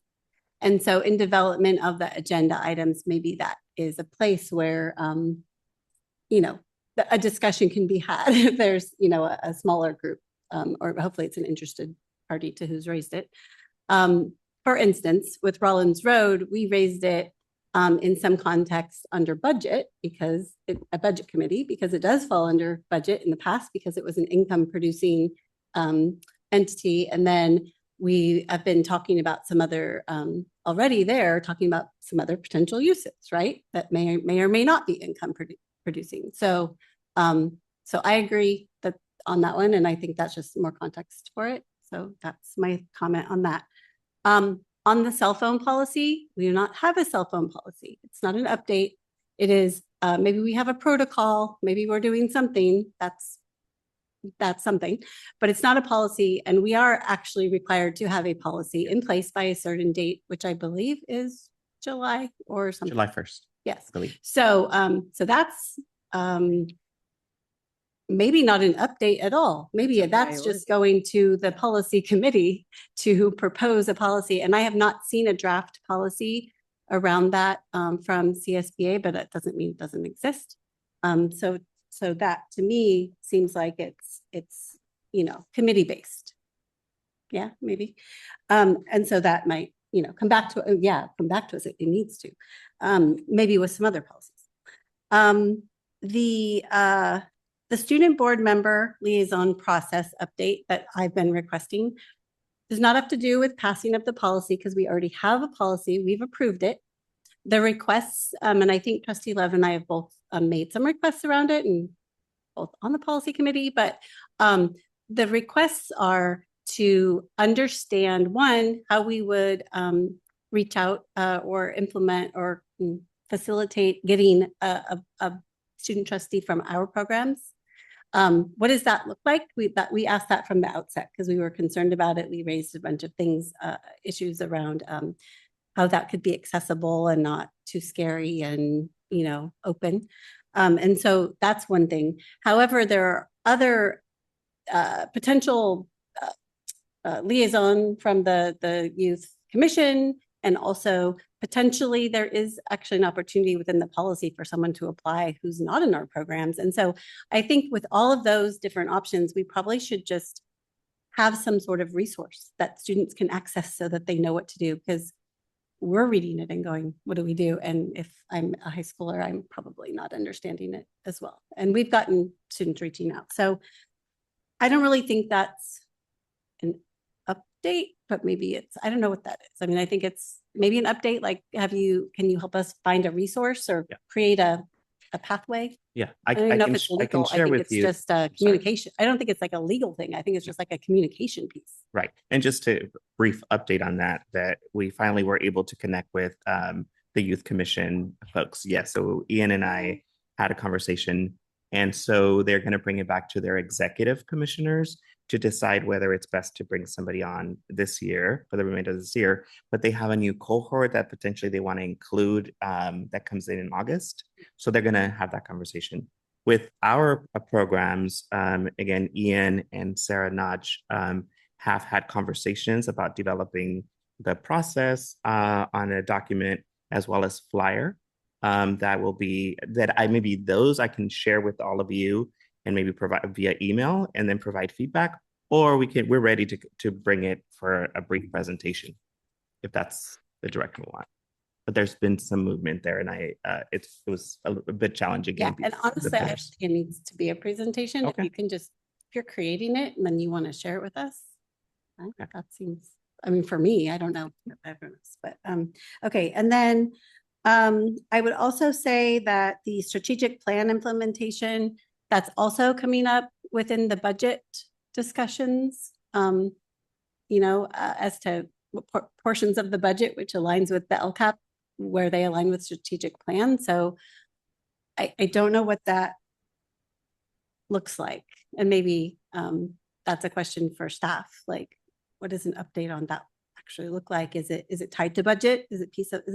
And so in development of the agenda items, maybe that is a place where, a discussion can be had if there's, a smaller group, or hopefully it's an interested party to who's raised it. For instance, with Rollins Road, we raised it in some context under budget because a budget committee, because it does fall under budget in the past because it was an income producing entity. And then we have been talking about some other already there, talking about some other potential uses, right? That may or may not be income producing. So I agree that on that one. And I think that's just more context for it. So that's my comment on that. On the cell phone policy, we do not have a cell phone policy. It's not an update. It is, maybe we have a protocol, maybe we're doing something that's something, but it's not a policy. And we are actually required to have a policy in place by a certain date, which I believe is July or something. July 1st. Yes. I believe. So that's maybe not an update at all. Maybe that's just going to the policy committee to propose a policy. And I have not seen a draft policy around that from CSBA, but that doesn't mean it doesn't exist. So that to me seems like it's committee based. Yeah, maybe. And so that might, come back to us. It needs to, maybe with some other policies. The student board member liaison process update that I've been requesting does not have to do with passing of the policy because we already have a policy. We've approved it. The requests, and I think Trustee Lev and I have both made some requests around it and both on the policy committee, but the requests are to understand, one, how we would reach out or implement or facilitate getting a student trustee from our programs. What does that look like? We asked that from the outset because we were concerned about it. We raised a bunch of things, issues around how that could be accessible and not too scary and, open. And so that's one thing. However, there are other potential liaison from the Youth Commission, and also potentially there is actually an opportunity within the policy for someone to apply who's not in our programs. And so I think with all of those different options, we probably should just have some sort of resource that students can access so that they know what to do, because we're reading it and going, what do we do? And if I'm a high schooler, I'm probably not understanding it as well. And we've gotten students reaching out. So I don't really think that's an update, but maybe it's, I don't know what that is. I mean, I think it's maybe an update, like can you help us find a resource or create a pathway? Yeah, I don't even know if it's I can legal. I share think with it's you. just a communication. I don't think it's like a legal thing. I think it's just like a communication piece. Right. And just to brief update on that we finally were able to connect with the Youth Commission folks. Yes. So Ian and I had a conversation. And so they're going to bring it back to their executive commissioners to decide whether it's best to bring somebody on this year for the remainder of this year. But they have a new cohort that potentially they want to include that comes in August. So they're going to have that conversation. With our programs, again, Ian and Sarah Notch have had conversations about developing the process on a document as well as flyer maybe those I can share with all of you and maybe provide via email and then provide feedback, or we're ready to bring it for a brief presentation if that's the direction we want. But there's been some movement there, and it was a bit challenging. Yeah, and honestly, I think it needs to be a presentation. Okay. If you can just, if you're creating it and then you want to share it with us, that seems, I mean, for me, I don't know if everyone else, but okay. And then I would also say that the strategic plan implementation, that's also coming up within the budget discussions, as to portions of the budget, which aligns with the LCAP, where they align with strategic plan. So I don't know what that looks like. And maybe that's a question for staff. Like, what does an update on that actually look like? Is it tied to budget? Is it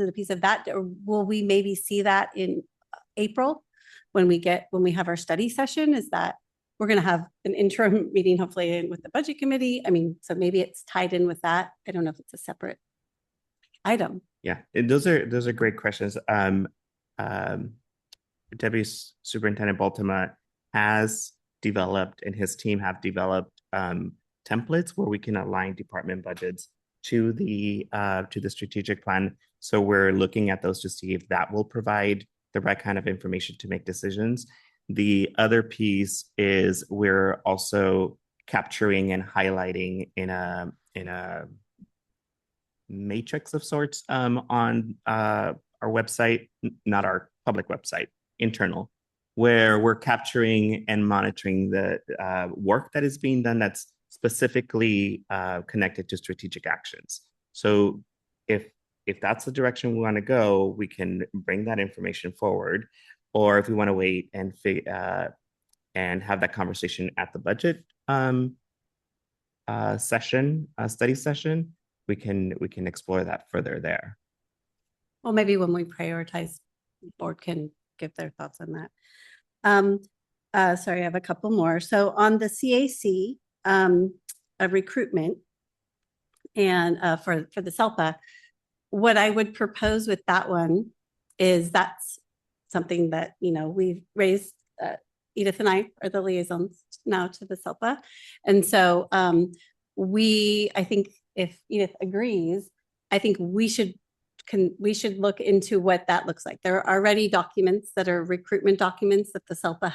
a piece of that? Or will we maybe see that in April when we have our study session? Is that we're going to have an interim meeting, hopefully with the budget committee? I mean, so maybe it's tied in with that. I don't know if it's a separate item. Yeah, those are great questions. Deputy Superintendent Baltima has developed, and his team have developed templates where we can align department budgets to the strategic plan. So we're looking at those to see if that will provide the right kind of information to make decisions. The other piece is we're also capturing and highlighting in a matrix of sorts on our website, not our public website, internal, where we're capturing and monitoring the work that is being done that's specifically connected to strategic actions. So if that's the direction we want to go, we can bring that information forward. Or if we want to wait and have that conversation at the budget study session, we can explore that further there. Well, maybe when we prioritize, the board can give their thoughts on that. Sorry, I have a couple more. So on the CAC, a recruitment and for the SELPA, what I would propose with that one is that's something that, we've raised. Edith and I are the liaisons now to the SELPA. And so I think if Edith agrees, I think we should look into what that looks like. There are already documents that are recruitment documents that the SELPA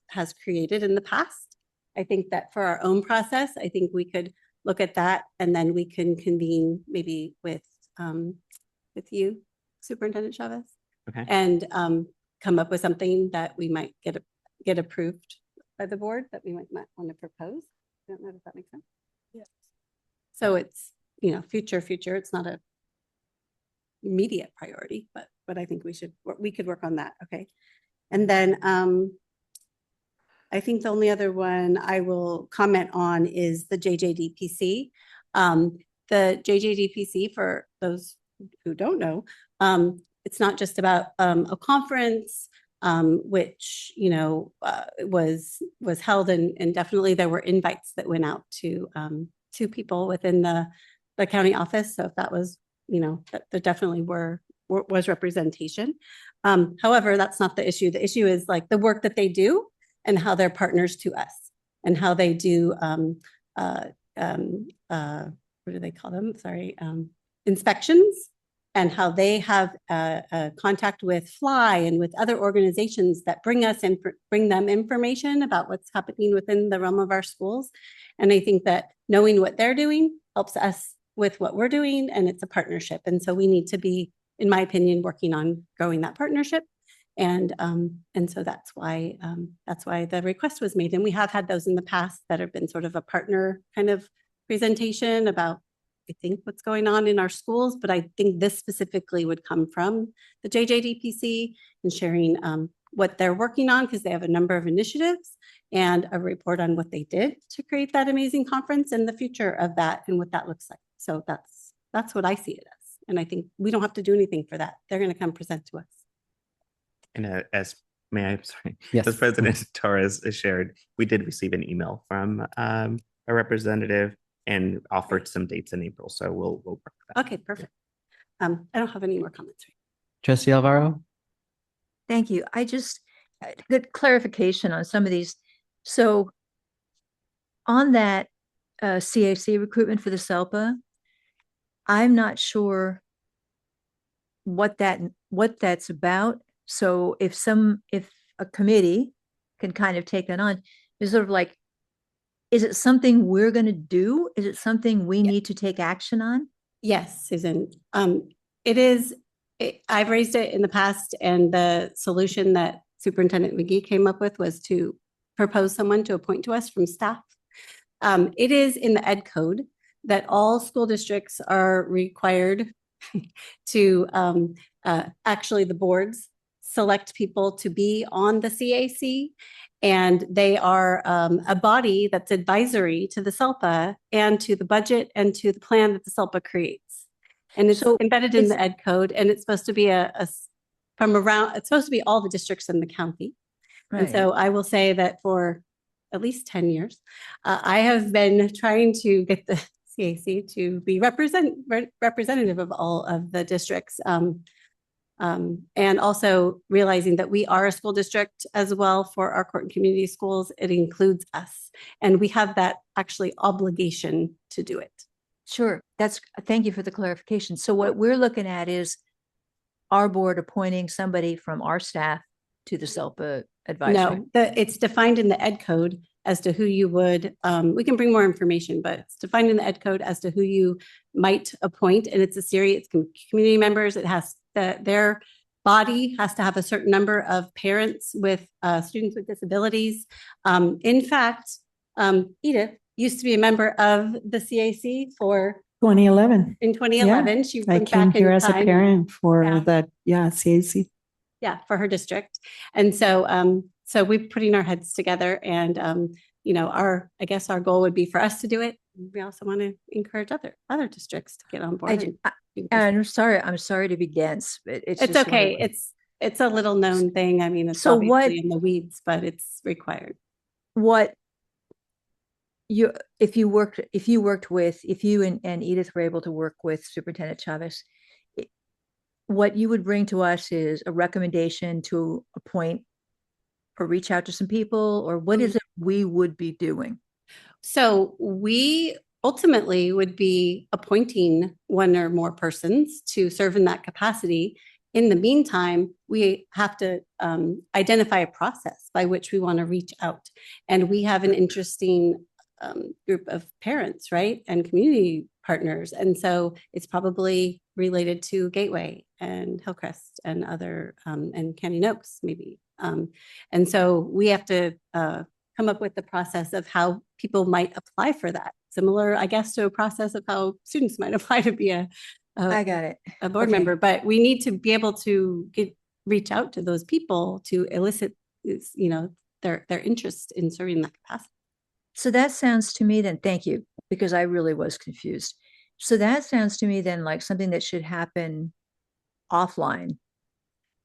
has created in the past. I think that for our own process, I think we could look at that, and then we can convene maybe with you, Superintendent Chavez, okay, and come up with something that we might get approved by the board that we might want to propose. I don't know if that makes sense. Yeah. So it's future. It's not immediate priority, but I think we could work on that. Okay. And then I think the only other one I will comment on is the JJDPC. The JJDPC, for those who don't know, it's not just about a conference, which, you know, was held, and definitely there were invites that went out to people within the county office. So if that was, you know, there definitely was representation. However, that's not the issue. The issue is like the work that they do and how they're partners to us, and how they do what do they call them? Sorry, inspections, and how they have contact with FLY and with other organizations that bring them information about what's happening within the realm of our schools. And I think that knowing what they're doing helps us with what we're doing, and it's a partnership. And so we need to be, in my opinion, working on growing that partnership. And so that's why the request was made. And we have had those in the past that have been sort of a partner kind of presentation about, I think, what's going on in our schools. But I think this specifically would come from the JJDPC and sharing what they're working on, because they have a number of initiatives, and a report on what they did to create that amazing conference and the future of that and what that looks like. So that's what I see it as. And I think we don't have to do anything for that. They're going to come present to us. And as Yes. as President Torres shared, we did receive an email from a representative and offered some dates in April. So we'll work that. Okay, perfect. I don't have any more comments. Trustee Alvaro? Thank you. I just, good clarification on some of these. So on that CAC recruitment for the SELPA, I'm not sure what that's about. So if a committee can kind of take that on, is sort of like, is it something we're going to do? Is it something we need to take action on? Yes, Susan. It is. I've raised it in the past, and the solution that Superintendent McGee came up with was to propose someone to appoint to us from staff. It is in the Ed Code that all school districts are required to actually the boards select people to be on the CAC, and they are a body that's advisory to the SELPA and to the budget and to the plan that the SELPA creates. And it's embedded in the Ed Code, and it's supposed to be it's supposed to be all the districts in the county. Right. And so I will say that for at least 10 years, I have been trying to get the CAC to be representative of all of the districts. And also realizing that we are a school district as well for our court and community schools. It includes us, and we have that actually obligation to do it. Sure. Thank you for the clarification. So what we're looking at is our board appointing somebody from our staff to the SELPA advisory. No, it's defined in the Ed Code as to who you would, we can bring more information, but it's defined in the Ed Code as to who you might appoint. And it's a series, it's community members. It has their body has to have a certain number of parents with students with disabilities. In fact, Edith used to be a member of the CAC for 2011. In 2011, Yeah. she I went came back here in as a time. parent for Yeah. that, CAC. Yeah, for her district. And so so we're putting our heads together, and I guess our goal would be for us to do it. We also want to encourage other districts to get on board. And I'm sorry to be dense, but it's It's just okay. It's a little known thing. I mean, it's So what- obviously in the weeds, but it's required. if you and Edith were able to work with Superintendent Chavez, what you would bring to us is a recommendation to appoint or reach out to some people, or what is it we would be doing? So we ultimately would be appointing one or more persons to serve in that capacity. In the meantime, we have to identify a process by which we want to reach out. And we have an interesting group of parents, right? And community partners. And so it's probably related to Gateway and Hillcrest and other, and Canyon Oaks, maybe. And so we have to come up with the process of how people might apply for that. Similar, I guess, to a process of how students might apply to be a I got it. a board Okay. member, but we need to be able to reach out to those people to elicit, their interest in serving that capacity. So that sounds to me then, thank you, because I really was confused. So that sounds to me then like something that should happen offline.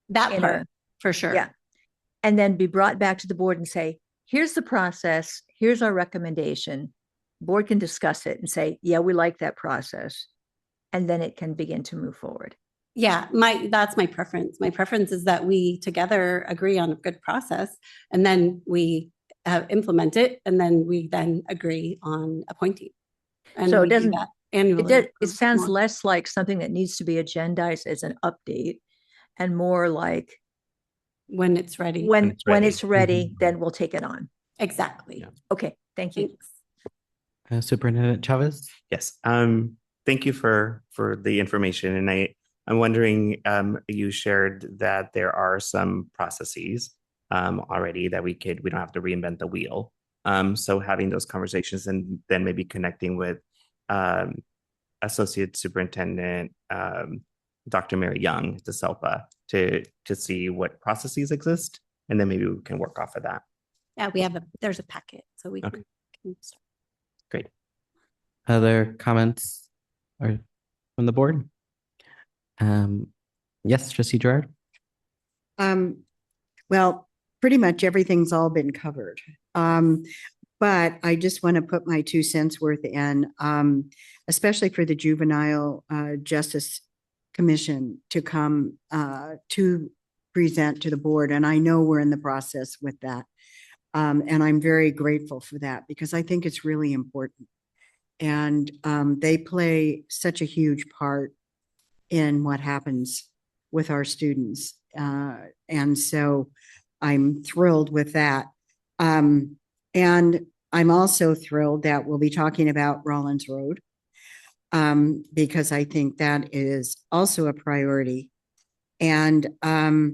That in part, a- for sure. Yeah. And then be brought back to the board and say, here's the process, here's our recommendation. Board can discuss it and say, yeah, we like that process. And then it can begin to move forward. Yeah, that's my preference. My preference is that we together agree on a good process and then we implement it and then we then agree on appointing. And So it we do doesn't- that annually. It sounds less like something that needs to be agendized as an update and more like when it's ready. when it's ready. it's ready, then we'll take it on. Exactly. Yeah. Okay, thank you. Thanks. Superintendent Chavez? Yes. Thank you for the information. And I'm wondering, you shared that there are some processes already that we don't have to reinvent the wheel. So having those conversations and then maybe connecting with Associate Superintendent Dr. Mary Young, the SELPA, to see what processes exist, and then maybe we can work off of that. Yeah, there's a packet, so we can start. Great. Other comments or from the board? Yes, Trustee Gerard? Well, pretty much everything's all been covered. But I just want to put my 2 cents worth in, especially for the Juvenile Justice Commission to come to present to the board. And I know we're in the process with that. And I'm very grateful for that because I think it's really important. And they play such a huge part in what happens with our students. And so I'm thrilled with that. And I'm also thrilled that we'll be talking about Rollins Road because I think that is also a priority. And I've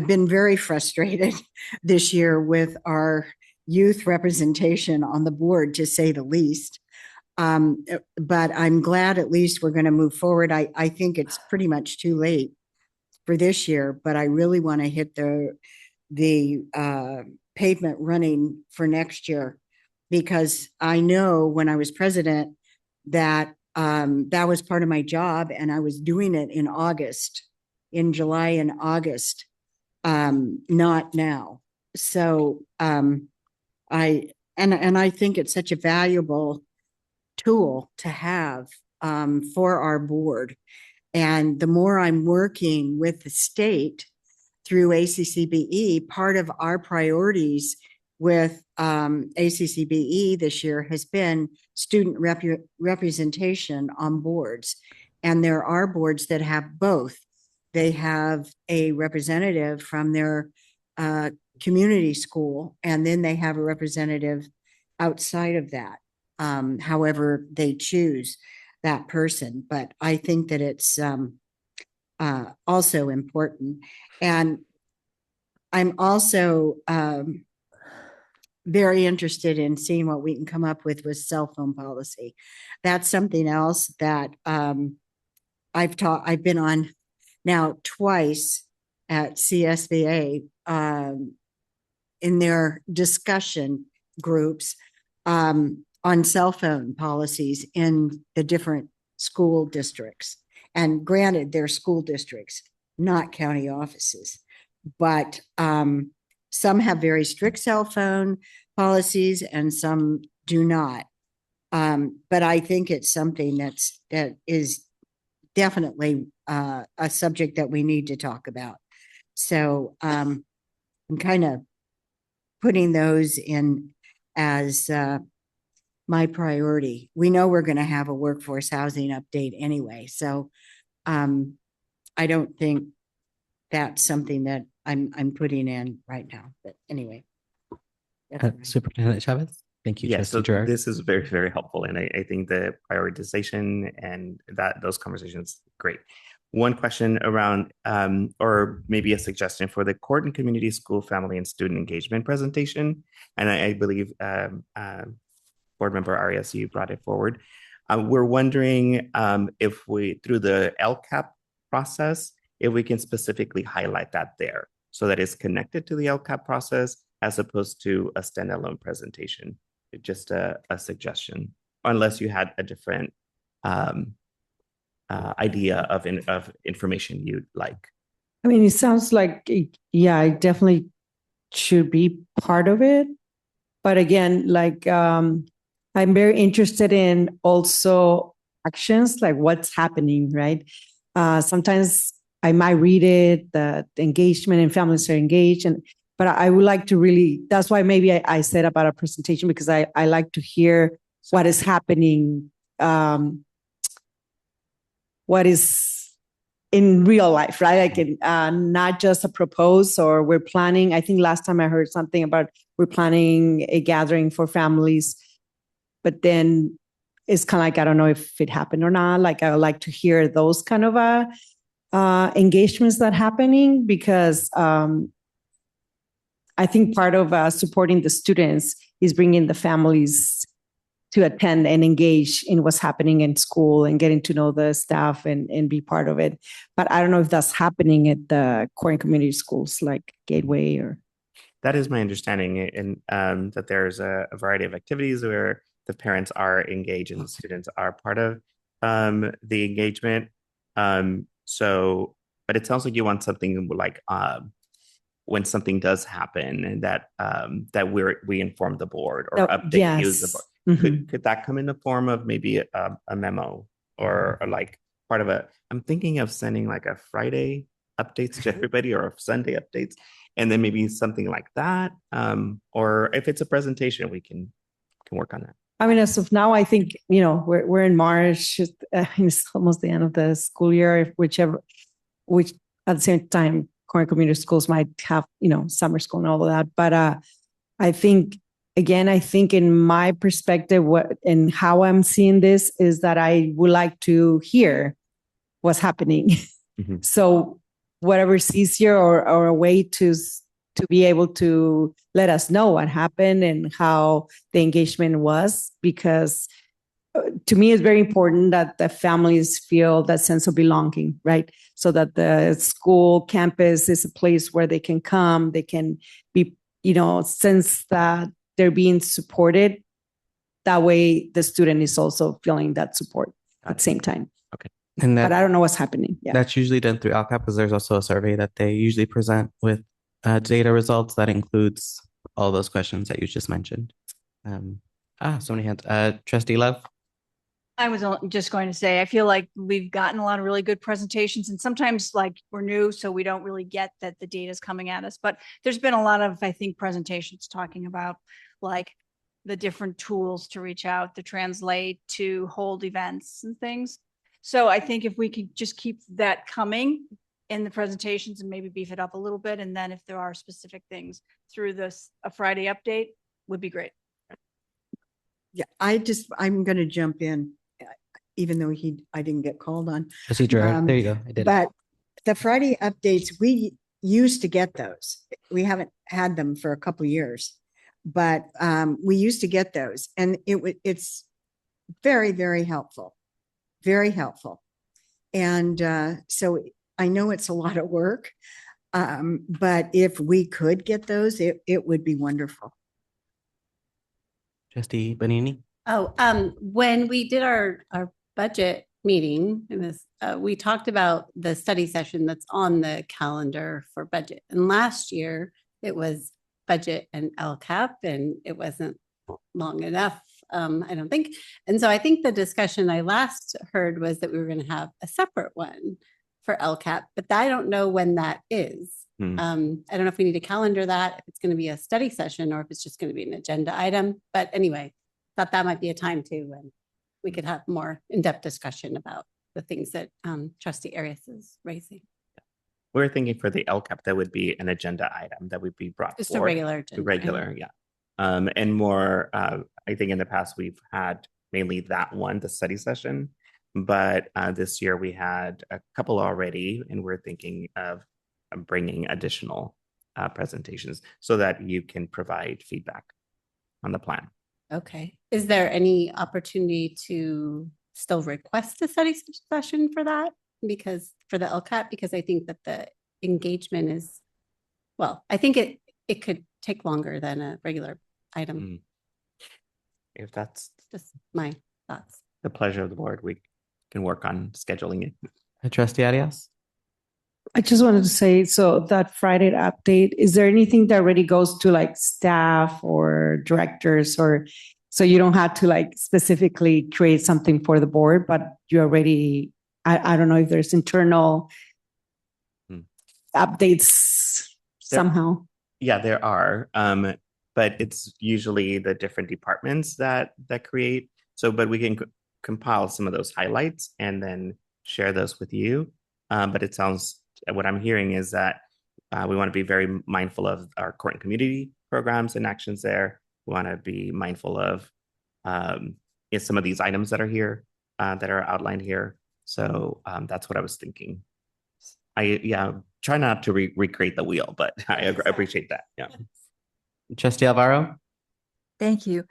been very frustrated this year with our youth representation on the board, to say the least. But I'm glad at least we're going to move forward. I think it's pretty much too late for this year, but I really want to hit the pavement running for next year, because I know when I was president that that was part of my job, and I was doing it in July and August, not now. So I think it's such a valuable tool to have for our board. And the more I'm working with the state through ACCBE, part of our priorities with ACCBE this year has been student representation on boards. And there are boards that have both. They have a representative from their community school, and then they have a representative outside of that, however they choose that person. But I think that it's also important. And I'm also very interested in seeing what we can come up with cell phone policy. That's something else that I've been on now twice at CSBA in their discussion groups on cell phone policies in the different school districts. And granted, they're school districts, not county offices, but some have very strict cell phone policies and some do not. But I think it's something that is definitely a subject that we need to talk about. So I'm kind of putting those in as my priority. We know we're going to have a workforce housing update anyway. So I don't think that's something that I'm putting in right now. But anyway. Superintendent Chavez? Thank you, Yes, Trustee so Gerard. this is very, very helpful. And I think the prioritization and those conversations, great. One question around, or maybe a suggestion for the court and community school family and student engagement presentation. And I believe Board Member Arias, you brought it forward. We're wondering if we, through the LCAP process, if we can specifically highlight that there so that it's connected to the LCAP process as opposed to a standalone presentation. Just a suggestion, unless you had a different idea of information you'd like. I mean, it sounds like, yeah, it definitely should be part of it. But again, like, I'm very interested in also actions, like what's happening, right? Sometimes I might read it, the engagement and families are engaged, but I would like to really, that's why maybe I said about a presentation, because I like to hear what is happening, what is in real life, right? Like not just a propose or we're planning. I think last time I heard something about we're planning a gathering for families, but then it's kind of like, I don't know if it happened or not. Like I would like to hear those kind of engagements that happening, because I think part of supporting the students is bringing the families to attend and engage in what's happening in school and getting to know the staff and be part of it. But I don't know if that's happening at the core and community schools like Gateway or. That is my understanding, and that there's a variety of activities where the parents are engaged and the students are part of the engagement. So, but it sounds like you want something like when something does happen and that we inform the board or update you the board. Could that come in the form of maybe a memo or like part of I'm thinking of sending like a Friday updates to everybody or Sunday updates, and then maybe something like that. Or if it's a presentation, we can work on that. I mean, as of now, I think, we're in March. It's almost the end of the school year, which at the same time, core and community schools might have, summer school and all of that. But I think in my perspective, and how I'm seeing this is that I would like to hear what's happening. Mm-hmm. So whatever's easier or a way to be able to let us know what happened and how the engagement was, because to me, it's very important that the families feel that sense of belonging, right? So that the school campus is a place where they can come, they can be, sense that they're being supported. That way the student is also feeling that support at the same time. Okay. And But I don't know what's happening. Yeah. that's usually done through LCAP, because there's also a survey that they usually present with data results that includes all those questions that you just mentioned. So many hands. Trustee Love. I was just going to say, I feel like we've gotten a lot of really good presentations, and sometimes like we're new, so we don't really get that the data is coming at us. But there's been a lot of, I think, presentations talking about like the different tools to reach out, to translate, to hold events and things. So I think if we could just keep that coming in the presentations and maybe beef it up a little bit, and then if there are specific things through a Friday update would be great. Yeah, I'm going to jump in, even though I didn't get called on. Trustee Gerard, there you go. I did it. But the Friday updates, we used to get those. We haven't had them for a couple of years, but we used to get those, and it's very, very helpful, very helpful. And so I know it's a lot of work, but if we could get those, it would be wonderful. Trustee Bonini. When we did our budget meeting, we talked about the study session that's on the calendar for budget. And last year it was budget and LCAP, and it wasn't long enough, I don't think. And so I think the discussion I last heard was that we were going to have a separate one for LCAP, but I don't know when that is. I don't know if we need to calendar that, if it's going to be a study session or if it's just going to be an agenda item. But anyway, thought that might be a time too when we could have more in-depth discussion about the things that Trustee Arias is raising. We're thinking for the LCAP, that would be an agenda item that would be brought Just forward. a regular agenda. Regular, yeah. And more, I think in the past we've had mainly that one, the study session, but this year we had a couple already, and we're thinking of bringing additional presentations so that you can provide feedback on the plan. Okay. Is there any opportunity to still request a study session for that? Because for the LCAT, because I think that the engagement is, well, I think it could take longer than a regular item. Mm. If that's Just my thoughts. the pleasure of the board, we can work on scheduling it. Trustee Arias? I just wanted to say, so that Friday update, is there anything that already goes to like staff or directors, or so you don't have to like specifically create something for the board, but you already, I don't know if there's internal Hmm. updates There- somehow. Yeah, there are, but it's usually the different departments that create. So, but we can compile some of those highlights and then share those with you. But it sounds, what I'm hearing is that we want to be very mindful of our court and community programs and actions there. We want to be mindful of some of these items that are here, that are outlined here. So that's what I was thinking. Try not to recreate the wheel, but I appreciate that. Yeah. Trustee Alvaro? Thank you.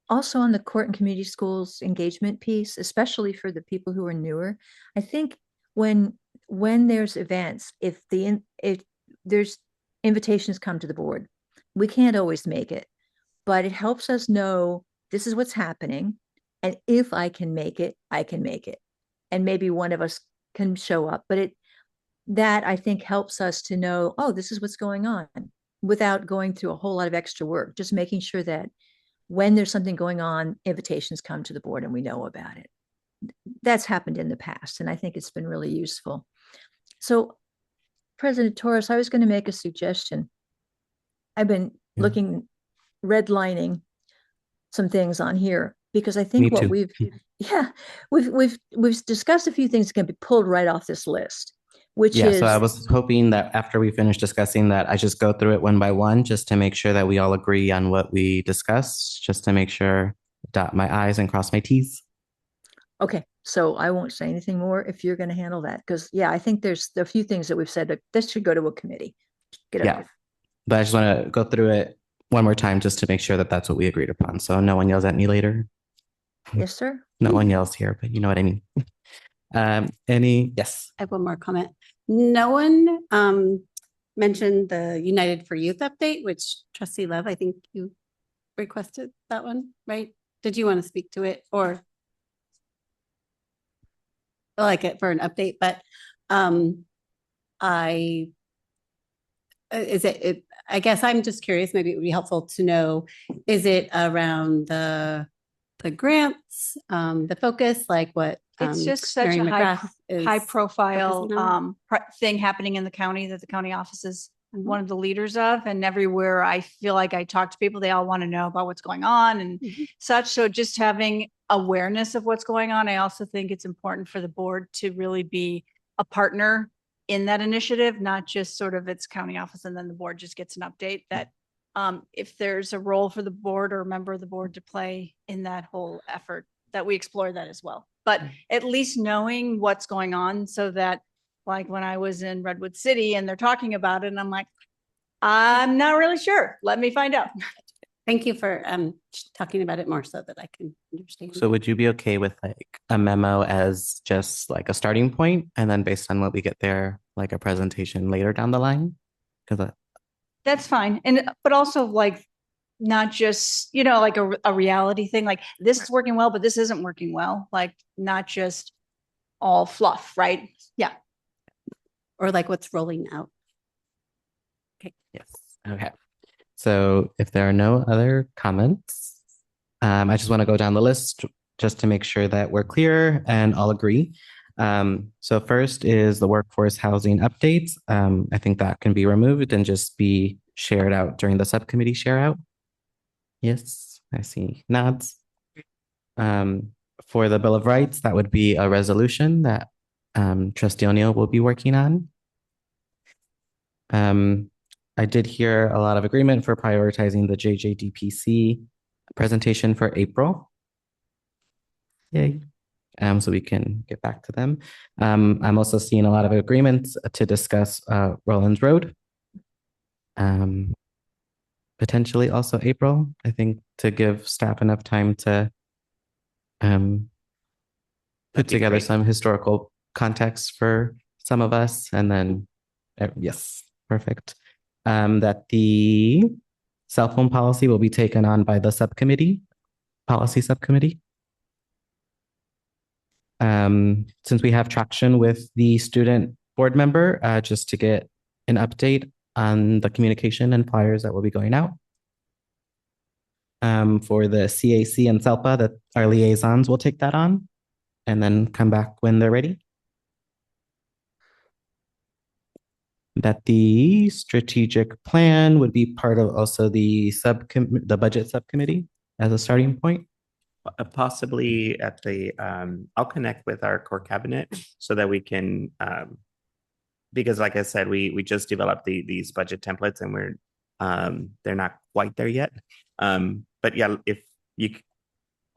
Also on the court and community schools engagement piece, especially for the people who are newer, I think when there's events, if there's invitations come to the board, we can't always make it, but it helps us know this is what's happening. And if I can make it, I can make it. And maybe one of us can show up, but that I think helps us to know, oh, this is what's going on, without going through a whole lot of extra work, just making sure that when there's something going on, invitations come to the board and we know about it. That's happened in the past, and I think it's been really useful. So, President Torres, I was going to make a suggestion. I've been redlining some things on here because I think Me too. we've discussed a few things that can be pulled right off this list, which is So I was hoping that after we finish discussing that, I just go through it one by one, just to make sure that we all agree on what we discussed, just to make sure, dot my I's and cross my T's. okay. So I won't say anything more if you're going to handle that, because I think there's a few things that we've said that this should go to a committee. Get Yeah. But I just want to go through it one more time just to make sure that that's what we agreed upon. So no one yells at me later. Yes, sir. No one yells here, but you know what I mean. Yes. I have one more comment. No one mentioned the United for Youth update, which Trustee Love, I think you requested that one, right? Did you want to speak to it, or like it for an update? But I guess I'm just curious, maybe it would be helpful to know, is it around the grants, the focus, like what? It's just such Mary a McGrath is high profile focusing on? thing happening in the county that the county office is Mhm. one of the leaders of, and everywhere I feel like I talk to people, they all want to know about what's going on and Mhm. such. So just having awareness of what's going on. I also think it's important for the board to really be a partner in that initiative, not just sort of its county office and then the board just gets an update. That if there's a role for the board or a member of the board to play in that whole effort, that we explore that as well. But at least knowing what's going on, so that, like when I was in Redwood City and they're talking about it and I'm like, I'm not really sure. Let me find out. Thank you for talking about it more so that I can understand. So would you be okay with like a memo as just like a starting point, and then based on what we get there, like a presentation later down the line? Because That's fine. And, but also like, not just, like a reality thing, like this is working well, but this isn't working well. Like not just all fluff, right? Yeah. Or like what's rolling out. yes. Okay. So if there are no other comments, I just want to go down the list just to make sure that we're clear and all agree. So first is the workforce housing updates. I think that can be removed and just be shared out during the subcommittee share out. Yes, I see nods. For the Bill of Rights, that would be a resolution that Trustee O'Neill will be working on. I did hear a lot of agreement for prioritizing the JJDPC presentation for April. Yay. So we can get back to them. I'm also seeing a lot of agreements to discuss Rollins Road. potentially also April, I think, to give staff enough time to put That'd be together great. some historical context for some of us, and then, yes, perfect. That the cell phone policy will be taken on by the policy subcommittee. Since we have traction with the student board member, just to get an update on the communication and flyers that will be going out. For the CAC and SELPA, that our liaisons will take that on and then come back when they're ready. That the strategic plan would be part of also the budget subcommittee as a starting point. Possibly at the, I'll connect with our core cabinet so that we can, because like I said, we just developed these budget templates and they're not quite there yet. But yeah,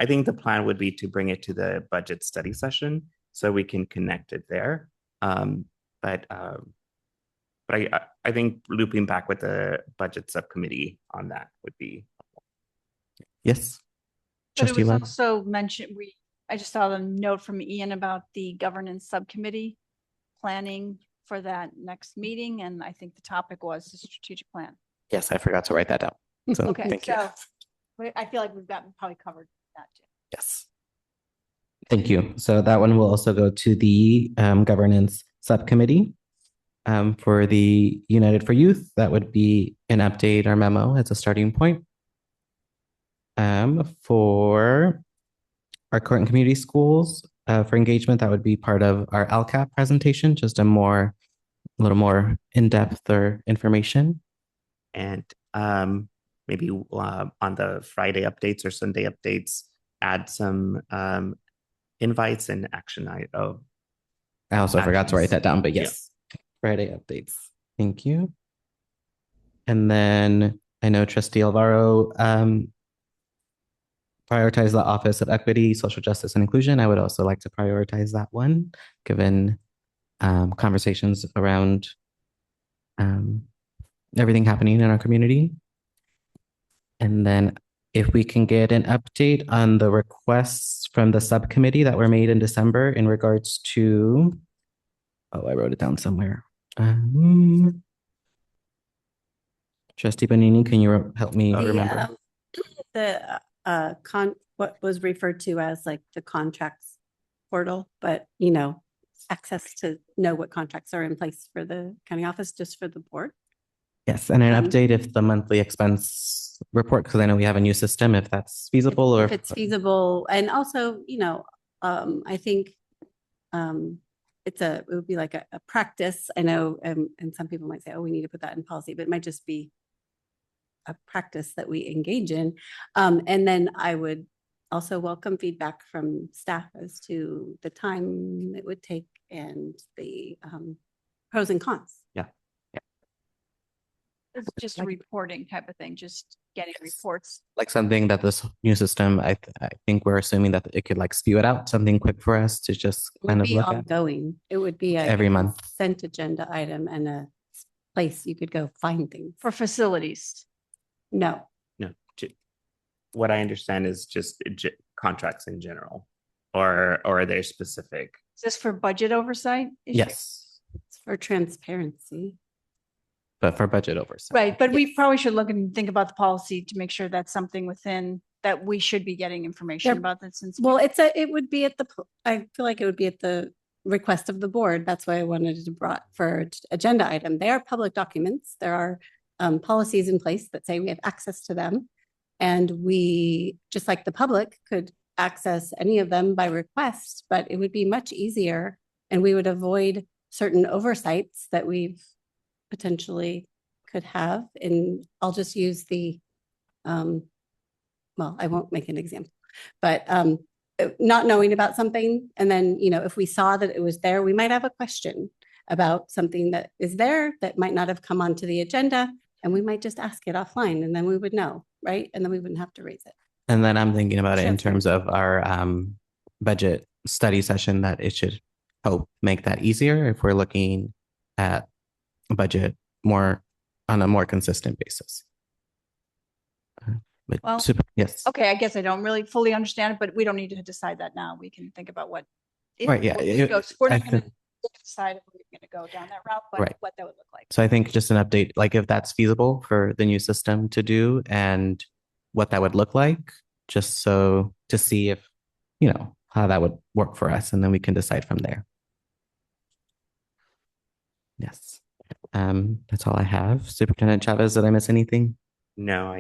I think the plan would be to bring it to the budget study session so we can connect it there. But I think looping back with the budget subcommittee on that would be. Yes. But it Trustee was Love. also mentioned, I just saw the note from Ian about the governance subcommittee planning for that next meeting, and I think the topic was the strategic plan. Yes, I forgot to write that down. So Okay, thank you. so I feel like we've probably covered that too. Yes. Thank you. So that one will also go to the governance subcommittee. For the United for Youth, that would be an update or memo as a starting point. For our current community schools, for engagement, that would be part of our LCAP presentation, just a little more in-depth or information. And maybe on the Friday updates or Sunday updates, add some invites and action. I also forgot to write that down, but Yeah. yes, Friday updates. Thank you. And then I know Trustee Alvaro prioritize the Office of Equity, Social Justice, and Inclusion. I would also like to prioritize that one, given conversations around everything happening in our community. And then if we can get an update on the requests from the subcommittee that were made in December in regards to, I wrote it down somewhere. Trustee Bonini, can you help me remember? What was referred to as like the contracts portal, but access to know what contracts are in place for the county office, just for the board. Yes, and an update if the monthly expense report, because I know we have a new system, if that's feasible or If it's feasible, and also, I think it would be like a practice. I know, and some people might say, oh, we need to put that in policy, but it might just be a practice that we engage in. And then I would also welcome feedback from staff as to the time it would take and the pros and cons. Yeah. It's just a reporting type of thing, just getting reports. like something that this new system, I think we're assuming that it could like spew it out, something quick for us to just It kind would of be look at ongoing. It would be every month. consent agenda item and a place you could go find things. For facilities. No, What I understand is just contracts in general, or are they specific? Is this for budget oversight? issue? Yes, it's for transparency. but for budget oversight. Right, but we probably should look and think about the policy to make sure that's something within that we should be getting information Yep. about that since. Well, it would be I feel like it would be at the request of the board. That's why I wanted it brought for agenda item. They are public documents. There are policies in place that say we have access to them. And we, just like the public, could access any of them by request, but it would be much easier and we would avoid certain oversights that we've potentially could have. And I'll just use well, I won't make an example, but not knowing about something. And then, if we saw that it was there, we might have a question about something that is there that might not have come onto the agenda. And we might just ask it offline and then we would know, right? And then we wouldn't have to raise it. And then I'm thinking about it in Sure. terms of our budget study session, that it should help make that easier if we're looking at a budget more on a more consistent basis. But Well, yes. Okay, I guess I don't really fully understand it, but we don't need to decide that now. We can think about what. Right, yeah, We're I not going to think- decide if we're going to go down that route, but Right. what that would look like. So I think just an update, like if that's feasible for the new system to do and what that would look like, just so to see if, how that would work for us, and then we can decide from there. Yes. That's all I have. Superintendent Chavez, did I miss anything? No,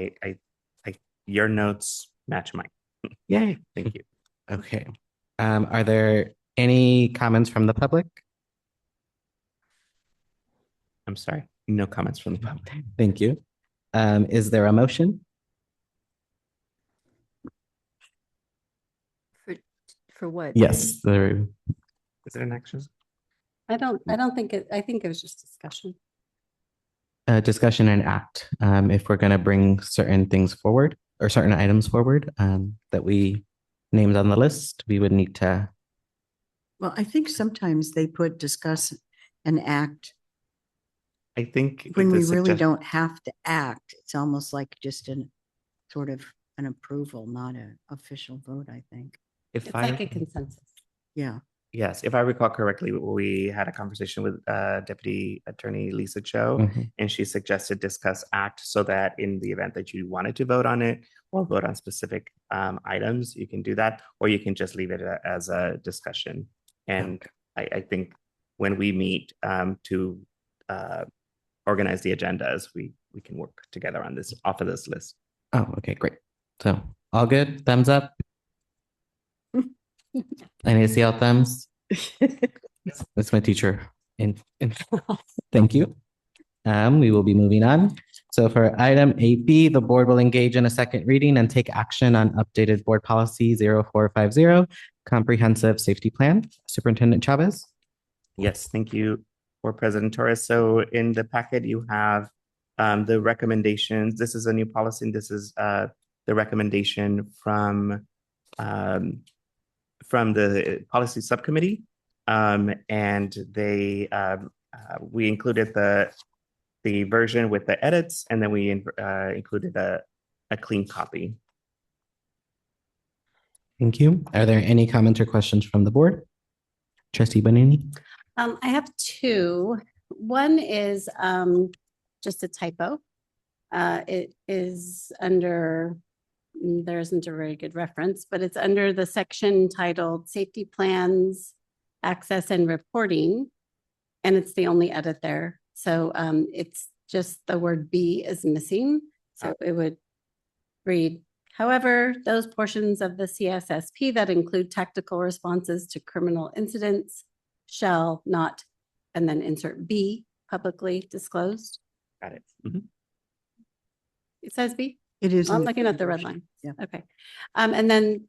your notes match mine. Yay. Thank you. Okay. Are there any comments from the public? I'm sorry. No comments from the public. Thank you. Is there a motion? For what? Yes, there. Is it an action? I don't think I think it was just discussion. Discussion and act. If we're going to bring certain things forward or certain items forward that we named on the list, we would need to. Well, I think sometimes they put discuss and act I think when the we really suggest- don't have to act. It's almost like just an sort of an approval, not an official vote, I think. If It's I like a consensus. Yeah. Yes, if I recall correctly, we had a conversation with Deputy Attorney Lisa Cho, Mhm. and she suggested discuss act so that in the event that you wanted to vote on it or vote on specific items, you can do that, or you can just leave it as a discussion. And I think when we meet to organize the agendas, we can work together on this off of this list. Oh, okay, great. So all good? Thumbs up? I need to see all thumbs. That's my teacher. Thank you. We will be moving on. So for item 8B, the board will engage in a second reading and take action on updated board policy 0450, comprehensive safety plan. Superintendent Chavez. Yes, thank you, Board President Torres. So in the packet, you have the recommendations. This is a new policy, and this is the recommendation from the policy subcommittee. And we included the version with the edits, and then we included a clean copy. Thank you. Are there any comments or questions from the board? Trustee Bonini? I have two. One is just a typo. It is under, there isn't a very good reference, but it's under the section titled Safety Plans, Access and Reporting. And it's the only edit there. So it's just the word B is missing. So it would read, however, those portions of the CSSP that include tactical responses to criminal incidents shall not, and then insert B, publicly disclosed. Got it. Mhm. It says B? It is. in I'm the looking at the red version. line. Yeah. Okay. And then,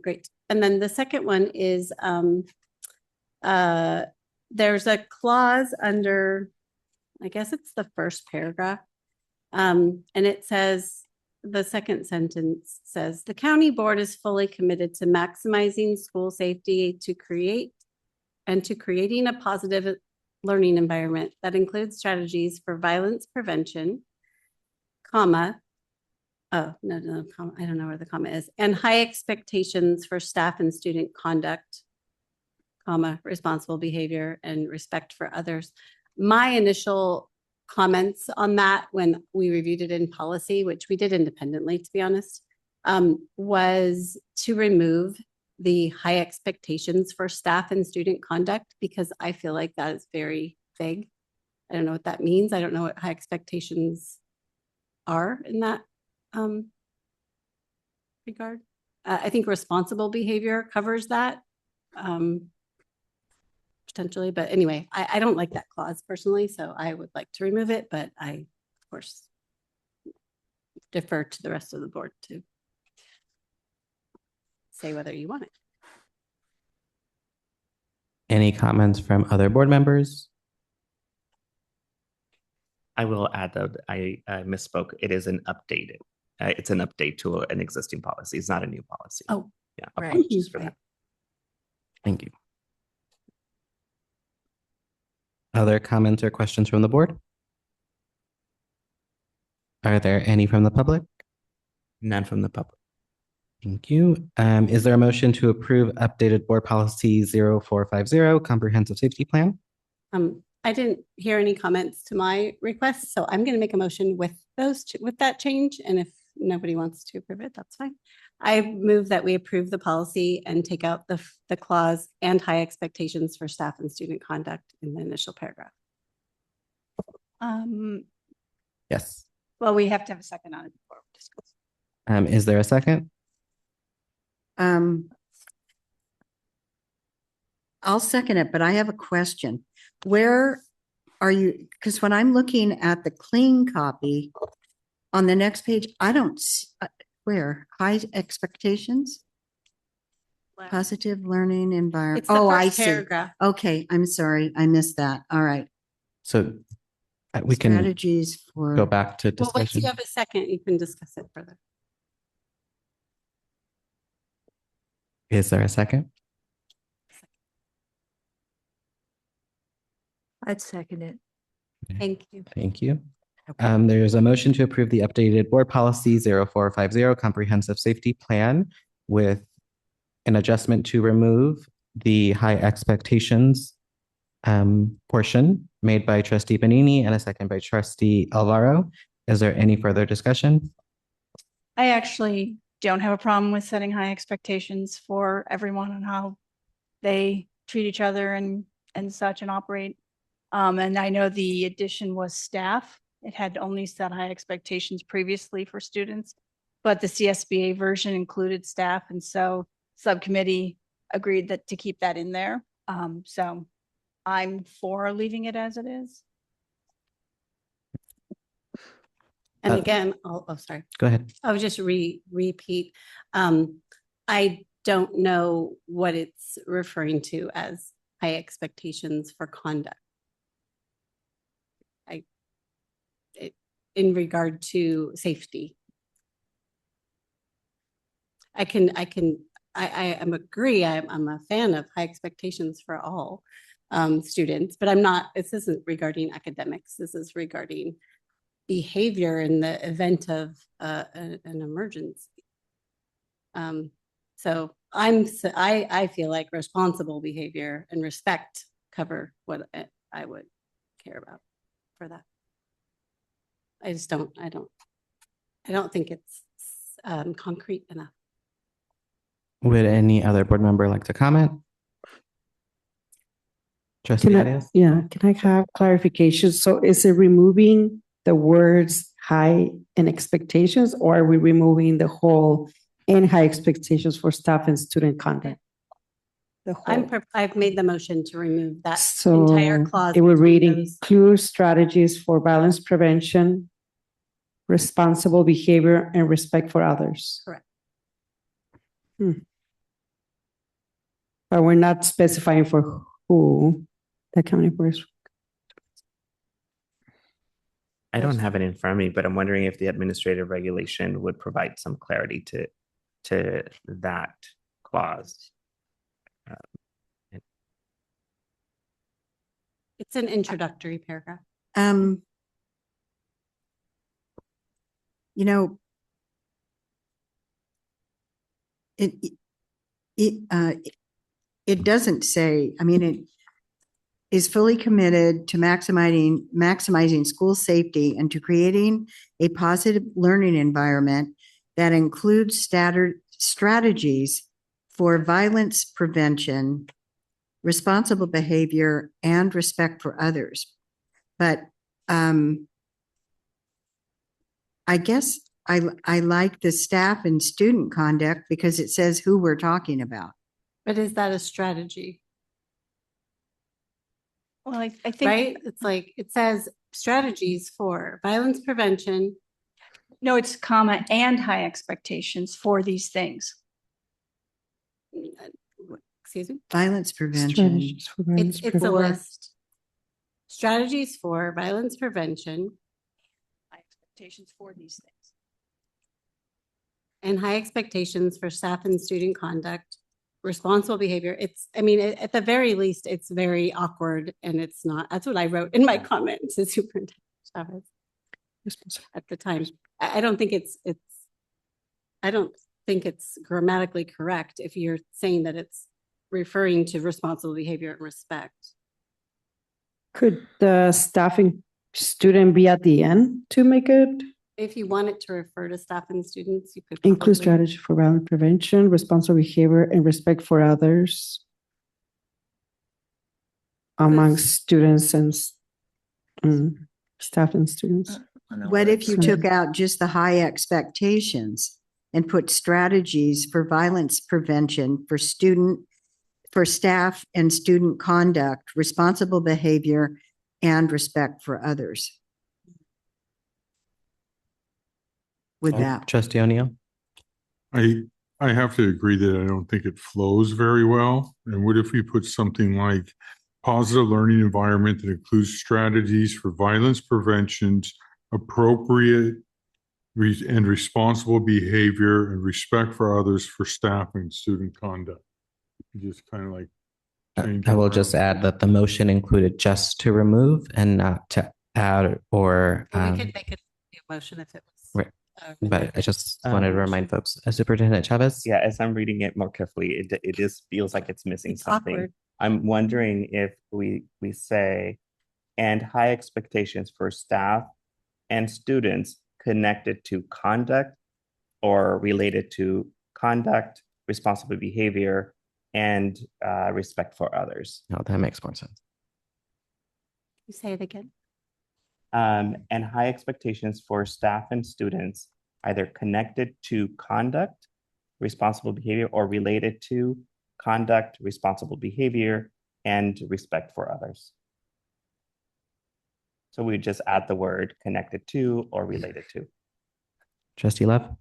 great. And then the second one is, there's a clause under, I guess it's the first paragraph. And it says, the second sentence says, the county board is fully committed to maximizing school safety to creating a positive learning environment that includes strategies for violence prevention, comma, comma, I don't know where the comma is, and high expectations for staff and student conduct, comma, responsible behavior and respect for others. My initial comments on that when we reviewed it in policy, which we did independently, to be honest, was to remove the high expectations for staff and student conduct, because I feel like that is very vague. I don't know what that means. I don't know what high expectations are in that regard. I think responsible behavior covers that potentially, but anyway, I don't like that clause personally, so I would like to remove it, but I, of course, defer to the rest of the board to say whether you want it. Any comments from other board members? I will add that I misspoke. It is an updated. It's an update to an existing policy. It's not a new policy. Oh, yeah. right. Apologies for that. Thank you. Other comments or questions from the board? Are there any from the public? None from the public. Thank you. Is there a motion to approve updated board policy 0450 comprehensive safety plan? I didn't hear any comments to my request, so I'm going to make a motion with with that change. And if nobody wants to approve it, that's fine. I move that we approve the policy and take out the clause and high expectations for staff and student conduct in the initial paragraph. Yes. Well, we have to have a second on it before we discuss. Is there a second? I'll second it, but I have a question. Where are you? Because when I'm looking at the clean copy on the next page, I don't, where? High expectations? Positive learning environment. It's the Oh, I first see. paragraph. Okay, I'm sorry. I missed that. All right. So we can Strategies for. go back to Well, once discussion. you have a second, you can discuss it further. Is there a second? I'd second it. Thank you. Thank you. There's a motion to approve the updated board policy 0450 comprehensive safety plan with an adjustment to remove the high expectations portion made by trustee Benini and a second by trustee Alvaro. Is there any further discussion? I actually don't have a problem with setting high expectations for everyone on how they treat each other and such and operate. And I know the addition was staff. It had only set high expectations previously for students, but the CSBA version included staff. And so subcommittee agreed that to keep that in there. So I'm for leaving it as it is. And Uh, again, sorry. Go ahead. I would just repeat. I don't know what it's referring to as high expectations for conduct. In regard to safety. I am agree. I'm a fan of high expectations for all students, but I'm not, this isn't regarding academics. This is regarding behavior in the event of an emergency. So I feel like responsible behavior and respect cover what I would care about for that. I don't think it's concrete enough. Would any other board member like to comment? Trustee Can I, Arias? can I have clarification? So is it removing the words high and expectations, or are we removing the whole and high expectations for staff and student conduct? The whole. I've made the motion to remove that So entire clause. it would read between those. include strategies for violence prevention, responsible behavior, and respect for others. Correct. But we're not specifying for who the county boards. I don't have it in front of me, but I'm wondering if the administrative regulation would provide some clarity to that clause. It's an introductory paragraph. You know, it doesn't say, I mean, it is fully committed to maximizing school safety and to creating a positive learning environment that includes strategies for violence prevention, responsible behavior, and respect for others. But I guess I like the staff and student conduct because it says who we're talking about. But is that a strategy? Well, I think. Right? It's like, it says strategies for violence prevention. No, it's comma and high expectations for these things. Excuse me? Violence prevention. Strategies for violence It's a prevention. list. Strategies for violence prevention High expectations for these things. and high expectations for staff and student conduct, responsible behavior. I mean, at the very least, it's very awkward and it's not, that's what I wrote in my comment to Superintendent Chavez at the time. I don't think it's I don't think it's grammatically correct if you're saying that it's referring to responsible behavior and respect. Could the staffing student be at the end to make it If you want it to refer to staff and students, you could include probably- strategy for violence prevention, responsible behavior, and respect for others amongst students and staff and students? What if you Sorry. took out just the high expectations and put strategies for violence prevention for staff and student conduct, responsible behavior, and respect for others? With that, Trustee O'Neill? I have to agree that I don't think it flows very well. And what if we put something like positive learning environment that includes strategies for violence preventions, appropriate and responsible behavior and respect for others for staff and student conduct? Just kind of like change I it will just around. add that the motion included just to remove and not to add or, Well, we could make it a motion if it was. Right. But I just Um, wanted to remind folks, Superintendent Chavez? Yeah, as I'm reading it more carefully, it just feels like it's missing It's something. awkward. I'm wondering if we say, and high expectations for staff and students connected to conduct or related to conduct, responsible behavior, and respect for others. No, that makes more sense. You say it again. And high expectations for staff and students, either connected to conduct, responsible behavior, or related to conduct, responsible behavior, and respect for others. So we just add the word connected to or related to. Trustee Love?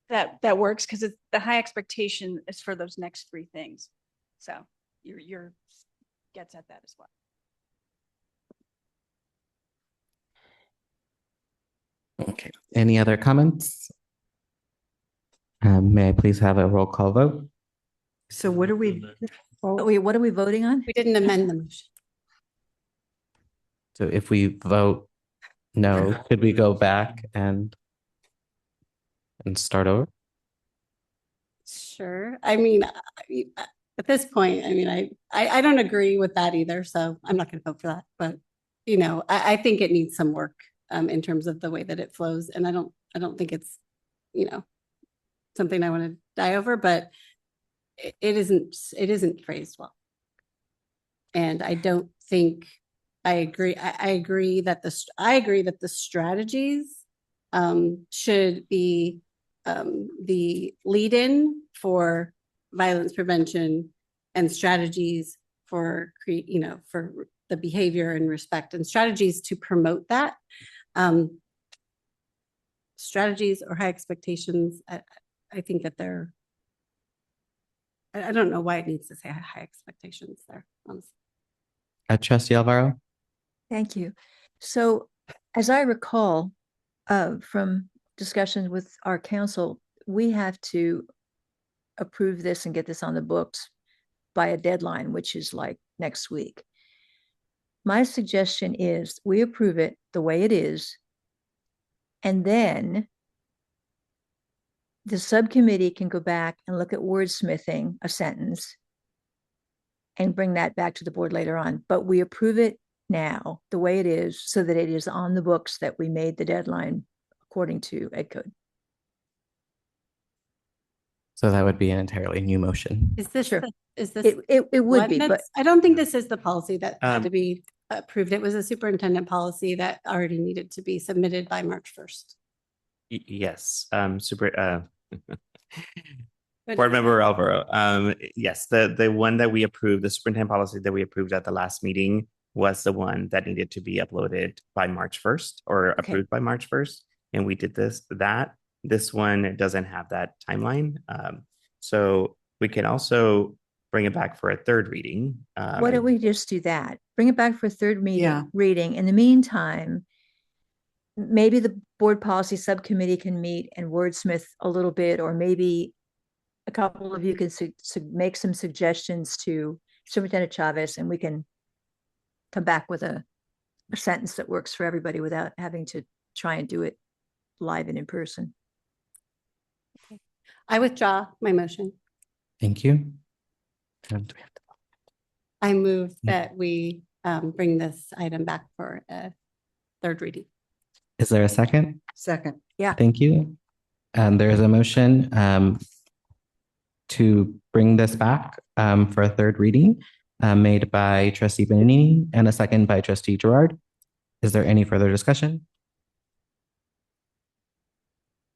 That works because the high expectation is for those next three things. So your gets at that as well. Okay, any other comments? May I please have a roll call vote? so what are we, Wait, what are we voting on? We didn't amend the motion. So if we vote no, could we go back and start over? Sure. I mean, at this point, I mean, I don't agree with that either, so I'm not going to vote for that. But, you know, I think it needs some work in terms of the way that it flows. And I don't think it's, you know, something I want to die over, but it isn't phrased well. And I don't think I agree. I agree that the strategies should be the lead-in for violence prevention and strategies for for the behavior and respect and strategies to promote that. Strategies or high expectations, I think that they're, I don't know why it needs to say high expectations there, honestly. Trustee Alvaro? Thank you. So as I recall, from discussions with our council, we have to approve this and get this on the books by a deadline, which is like next week. My suggestion is we approve it the way it is, and then the subcommittee can go back and look at wordsmithing a sentence and bring that back to the board later on. But we approve it now the way it is so that it is on the books that we made the deadline according to Ed Code. So that would be an entirely new motion. Is this, Sure. is this? It would what? be, but That's- I don't think this is the policy that had to be approved. It was a superintendent policy that already needed to be submitted by March 1st. Yes, But- Board Member Alvaro. Yes, the one that we approved, the superintendent policy that we approved at the last meeting was the one that needed to be uploaded by March 1st or approved by March 1st. And we did that. This one doesn't have that timeline. So we can also bring it back for a third reading. why don't we just do that? Bring it back for a third Yeah. reading. In the meantime, maybe the board policy subcommittee can meet and wordsmith a little bit, or maybe a couple of you can make some suggestions to Superintendent Chavez, and we can come back with a sentence that works for everybody without having to try and do it live and in person. I withdraw my motion. Thank you. And do we have to- I move Yeah. that we bring this item back for a third reading. Is there a second? Second. Thank you. There is a motion to bring this back for a third reading made by trustee Benini and a second by trustee Gerard. Is there any further discussion?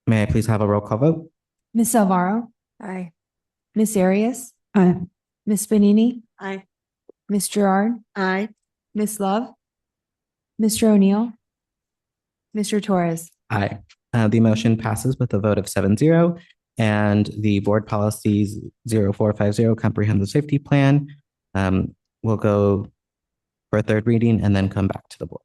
May I please have a roll call vote? Ms. Alvaro, Aye. Ms. Arias, Aye. Ms. Benini, Aye. Ms. Gerard, Aye. Ms. Love, Mr. O'Neill, Mr. Torres. Aye. The motion passes with a vote of 7-0, and the board policies 0450 comprehensive safety plan will go for a third reading and then come back to the board.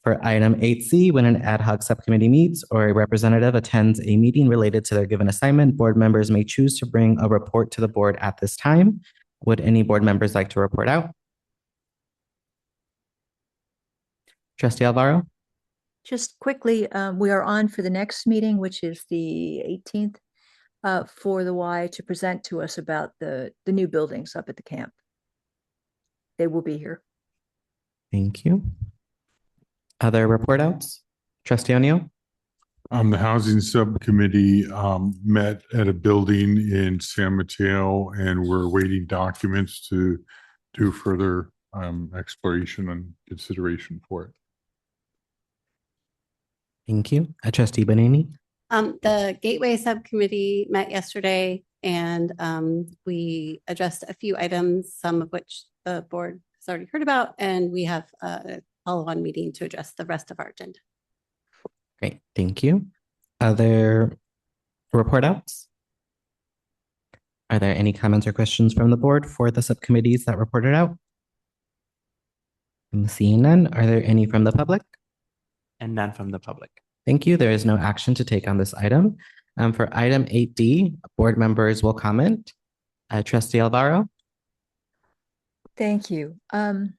For item 8C, when an ad hoc subcommittee meets or a representative attends a meeting related to their given assignment, board members may choose to bring a report to the board at this time. Would any board members like to report out? Trustee Alvaro? Just quickly, we are on for the next meeting, which is the 18th, for the Y to present to us about the new buildings up at the camp. They will be here. Thank you. Other report outs? Trustee O'Neill? The housing subcommittee met at a building in San Mateo, and we're awaiting documents to do further exploration and consideration for it. Thank you. Trustee Benini? The Gateway Subcommittee met yesterday and we addressed a few items, some of which the board has already heard about, and we have a follow-on meeting to address the rest of our agenda. Great, thank you. Other report outs? Are there any comments or questions from the board for the subcommittees that reported out? I'm seeing none. Are there any from the public? And none from the public. Thank you. There is no action to take on this item. For item 8D, board members will comment. Trustee Alvaro? Thank you. I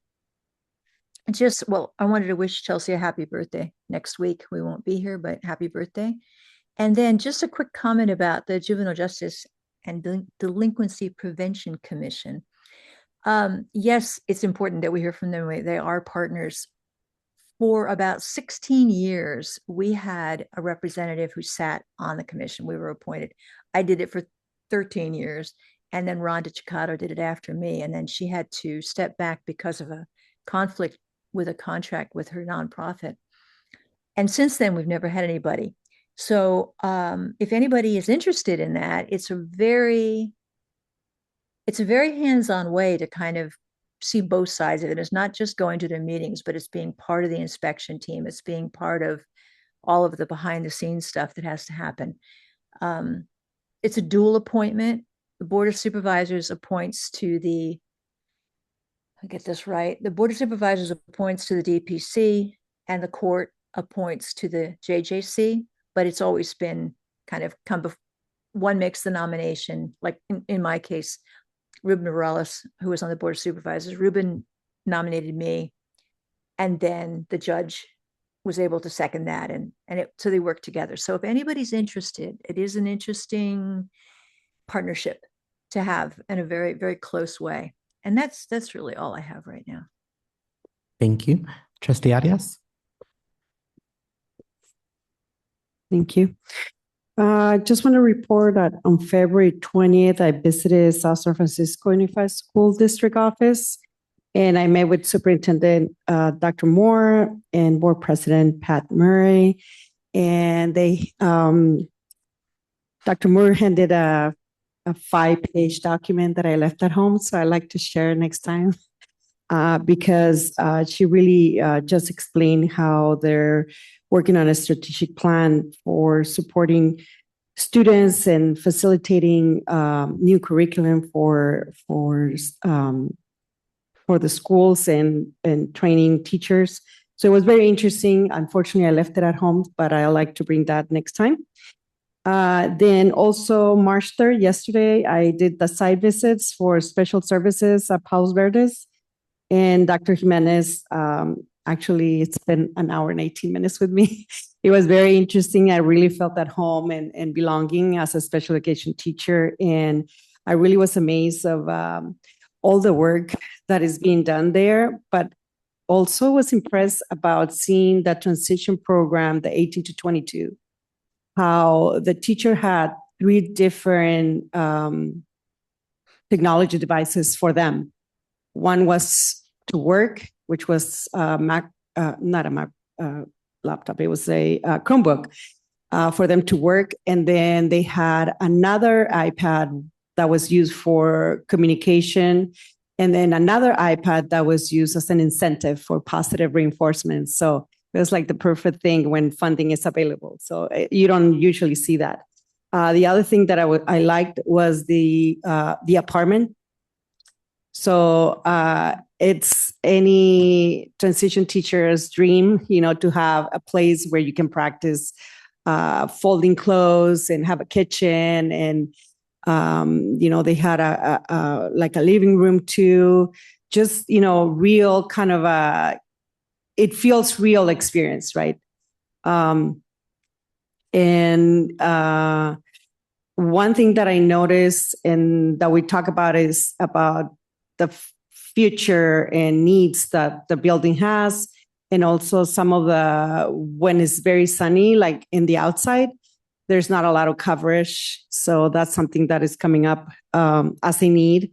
wanted to wish Chelsea a happy birthday next week. We won't be here, but happy birthday. And then just a quick comment about the Juvenile Justice and Delinquency Prevention Commission. Yes, it's important that we hear from them. They are partners. For about 16 years, we had a representative who sat on the commission. We were appointed. I did it for 13 years, and then Rhonda Chicato did it after me. And then she had to step back because of a conflict with a contract with her nonprofit. And since then, we've never had anybody. So if anybody is interested in that, it's a very hands-on way to kind of see both sides of it. It's not just going to their meetings, but it's being part of the inspection team. It's being part of all of the behind the scenes stuff that has to happen. It's a dual appointment. The Board of Supervisors appoints to the, I get this right, the Board of Supervisors appoints to the DPC and the court appoints to the JJC, but it's always been kind of one makes the nomination, like in my case, Ruben Morales, who was on the Board of Supervisors, Ruben nominated me, and then the judge was able to second that, so they work together. So if anybody's interested, it is an interesting partnership to have in a very, very close way. And that's really all I have right now. Thank you. Trustee Arias? Thank you. I just want to report that on February 20th, I visited South San Francisco Unified School District office, and I met with Superintendent Dr. Moore and Board President Pat Murray. And Dr. Moore handed a 5-page document that I left at home, so I like to share next time because she really just explained how they're working on a strategic plan for supporting students and facilitating new curriculum for the schools and training teachers. So it was very interesting. Unfortunately, I left it at home, but I like to bring that next time. Then also March 3rd, yesterday, I did the site visits for special services at Palos Verdes. And Dr. Jimenez, actually, it's been an hour and 18 minutes with me. it was very interesting. I really felt at home and belonging as a special education teacher. And I really was amazed of all the work that is being done there, but also was impressed about seeing that transition program, the 18 to 22, how the teacher had 3 different technology devices for them. One was to work, which was not a Mac laptop, it was a Chromebook for them to work. And then they had another iPad that was used for communication, and then another iPad that was used as an incentive for positive reinforcement. So it was like the perfect thing when funding is available. So you don't usually see that. The other thing that I liked was the apartment. So it's any transition teacher's dream, to have a place where you can practice folding clothes and have a kitchen, and they had like a living room too. Just real kind of it feels real experience, right? And one thing that I noticed and that we talk about is about the future and needs that the building has, and also some of when it's very sunny, like in the outside, there's not a lot of coverage. So that's something that is coming up as a need.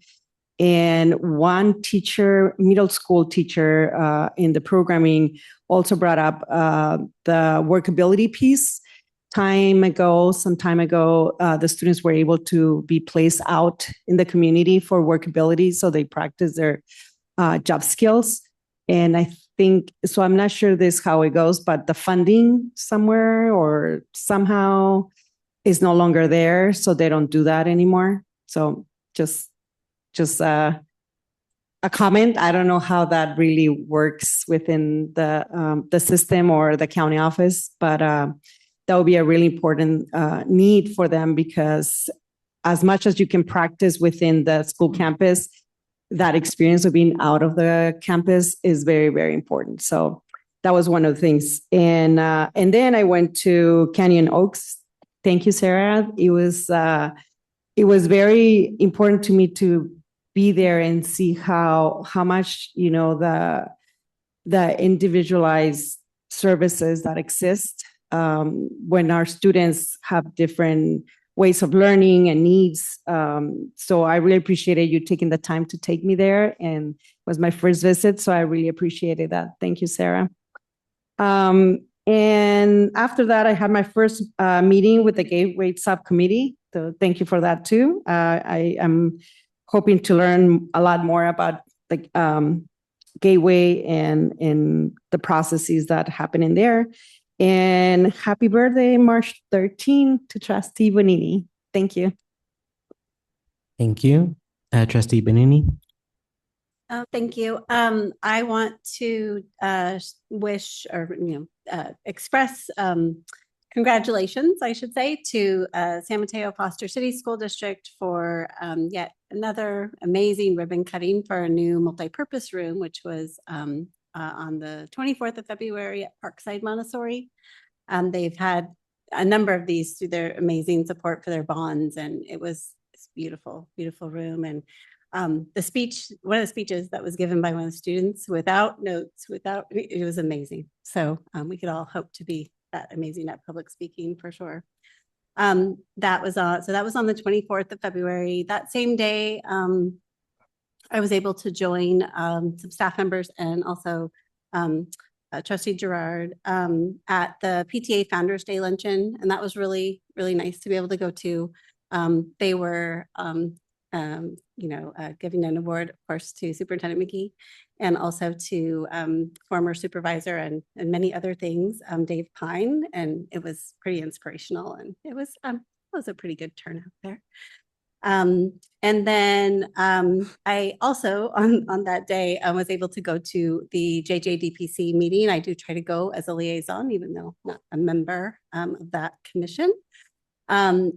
And one teacher, middle school teacher in the programming, also brought up the workability piece. Some time ago, the students were able to be placed out in the community for workability, so they practice their job skills. And I think, so I'm not sure this how it goes, but the funding somewhere or somehow is no longer there, so they don't do that anymore. So just a comment. I don't know how that really works within the system or the county office, but that would be a really important need for them, because as much as you can practice within the school campus, that experience of being out of the campus is very, very important. So that was one of the things. And then I went to Canyon Oaks. Thank you, Sarah. It was very important to me to be there and see how much the individualized services that exist when our students have different ways of learning and needs. So I really appreciated you taking the time to take me there, and it was my first visit. So I really appreciated that. Thank you, Sarah. And after that, I had my first meeting with the Gateway Subcommittee. So thank you for that too. I am hoping to learn a lot more about the Gateway and the processes that happen in there. And happy birthday, March 13th, to Trustee Bonini. Thank you. Thank you. Trustee Benini. Oh, thank you. I want to wish or express congratulations, I should say, to San Mateo Foster City School District for yet another amazing ribbon cutting for a new multipurpose room, which was on the 24th of February at Parkside Montessori. They've had a number of these through their amazing support for their bonds, and it was this beautiful, beautiful room. And the speech, one of the speeches that was given by one of the students without notes, it was amazing. So we could all hope to be that amazing at public speaking for sure. That was on the 24th of February. That same day, I was able to join some staff members and also Trustee Gerard at the PTA Founders Day Luncheon. And that was really, really nice to be able to go to. They were, giving an award, of course, to Superintendent McGee and also to former supervisor and many other things, Dave Pine. And it was pretty inspirational, and it was a pretty good turnout there. And then I also on that day was able to go to the JJDPC meeting. I do try to go as a liaison, even though I'm not a member of that commission. And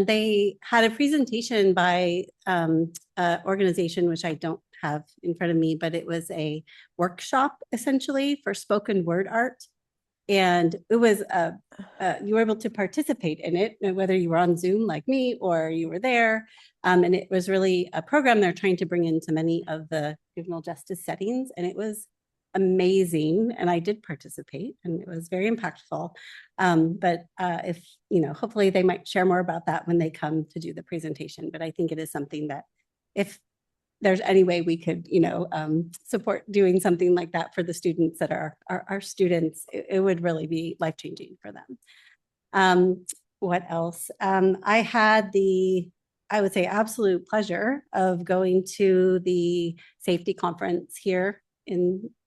they had a presentation by an organization, which I don't have in front of me, but it was a workshop essentially for spoken word art. And it was, you were able to participate in it, whether you were on Zoom like me or you were there. And it was really a program they're trying to bring into many of the juvenile justice settings. And it was amazing. And I did participate and it was very impactful. But if, hopefully they might share more about that when they come to do the presentation. But I think it is something that if there's any way we could, support doing something like that for the students that are our students, it would really be life-changing for them. What else? I had I would say, absolute pleasure of going to the safety conference here at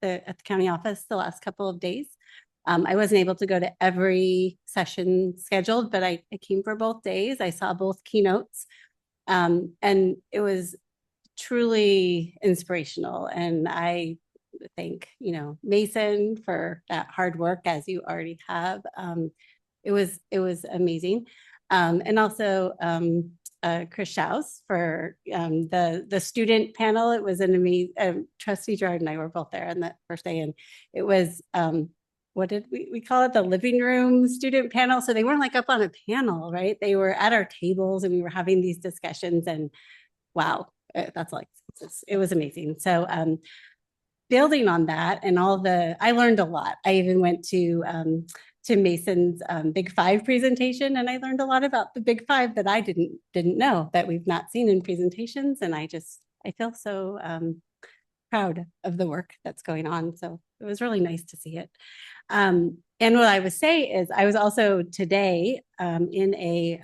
the county office the last couple of days. I wasn't able to go to every session scheduled, but I came for both days. I saw both keynotes, and it was truly inspirational. And I thank, Mason for that hard work, as you already have. It was amazing. And also Chris Schaus for the student panel. It was an amazing, Trustee Gerard and I were both there on that first day. And it was, what did we call it? The living room student panel. So they weren't like up on a panel, right? They were at our tables and we were having these discussions, and wow, it was amazing. So building on that and I learned a lot. I even went to Mason's Big Five presentation, and I learned a lot about the Big Five that I didn't know, that we've not seen in presentations. And I feel so proud of the work that's going on. So it was really nice to see it. And what I would say is I was also today in a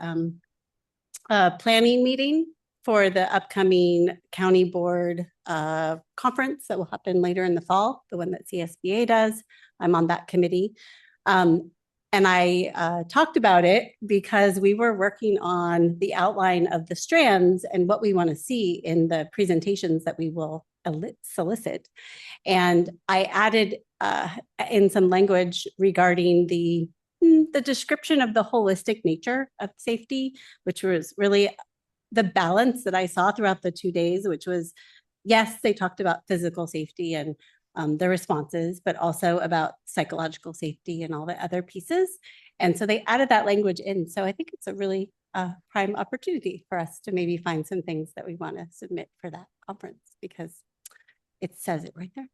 planning meeting for the upcoming county board conference that will happen later in the fall, the one that CSBA does. I'm on that committee. And I talked about it because we were working on the outline of the strands and what we want to see in the presentations that we will solicit. And I added in some language regarding the description of the holistic nature of safety, which was really the balance that I saw throughout the 2 days, which was, yes, they talked about physical safety and the responses, but also about psychological safety and all the other pieces. And so they added that language in. So I think it's a really prime opportunity for us to maybe find some things that we want to submit for that conference, because it says it right there.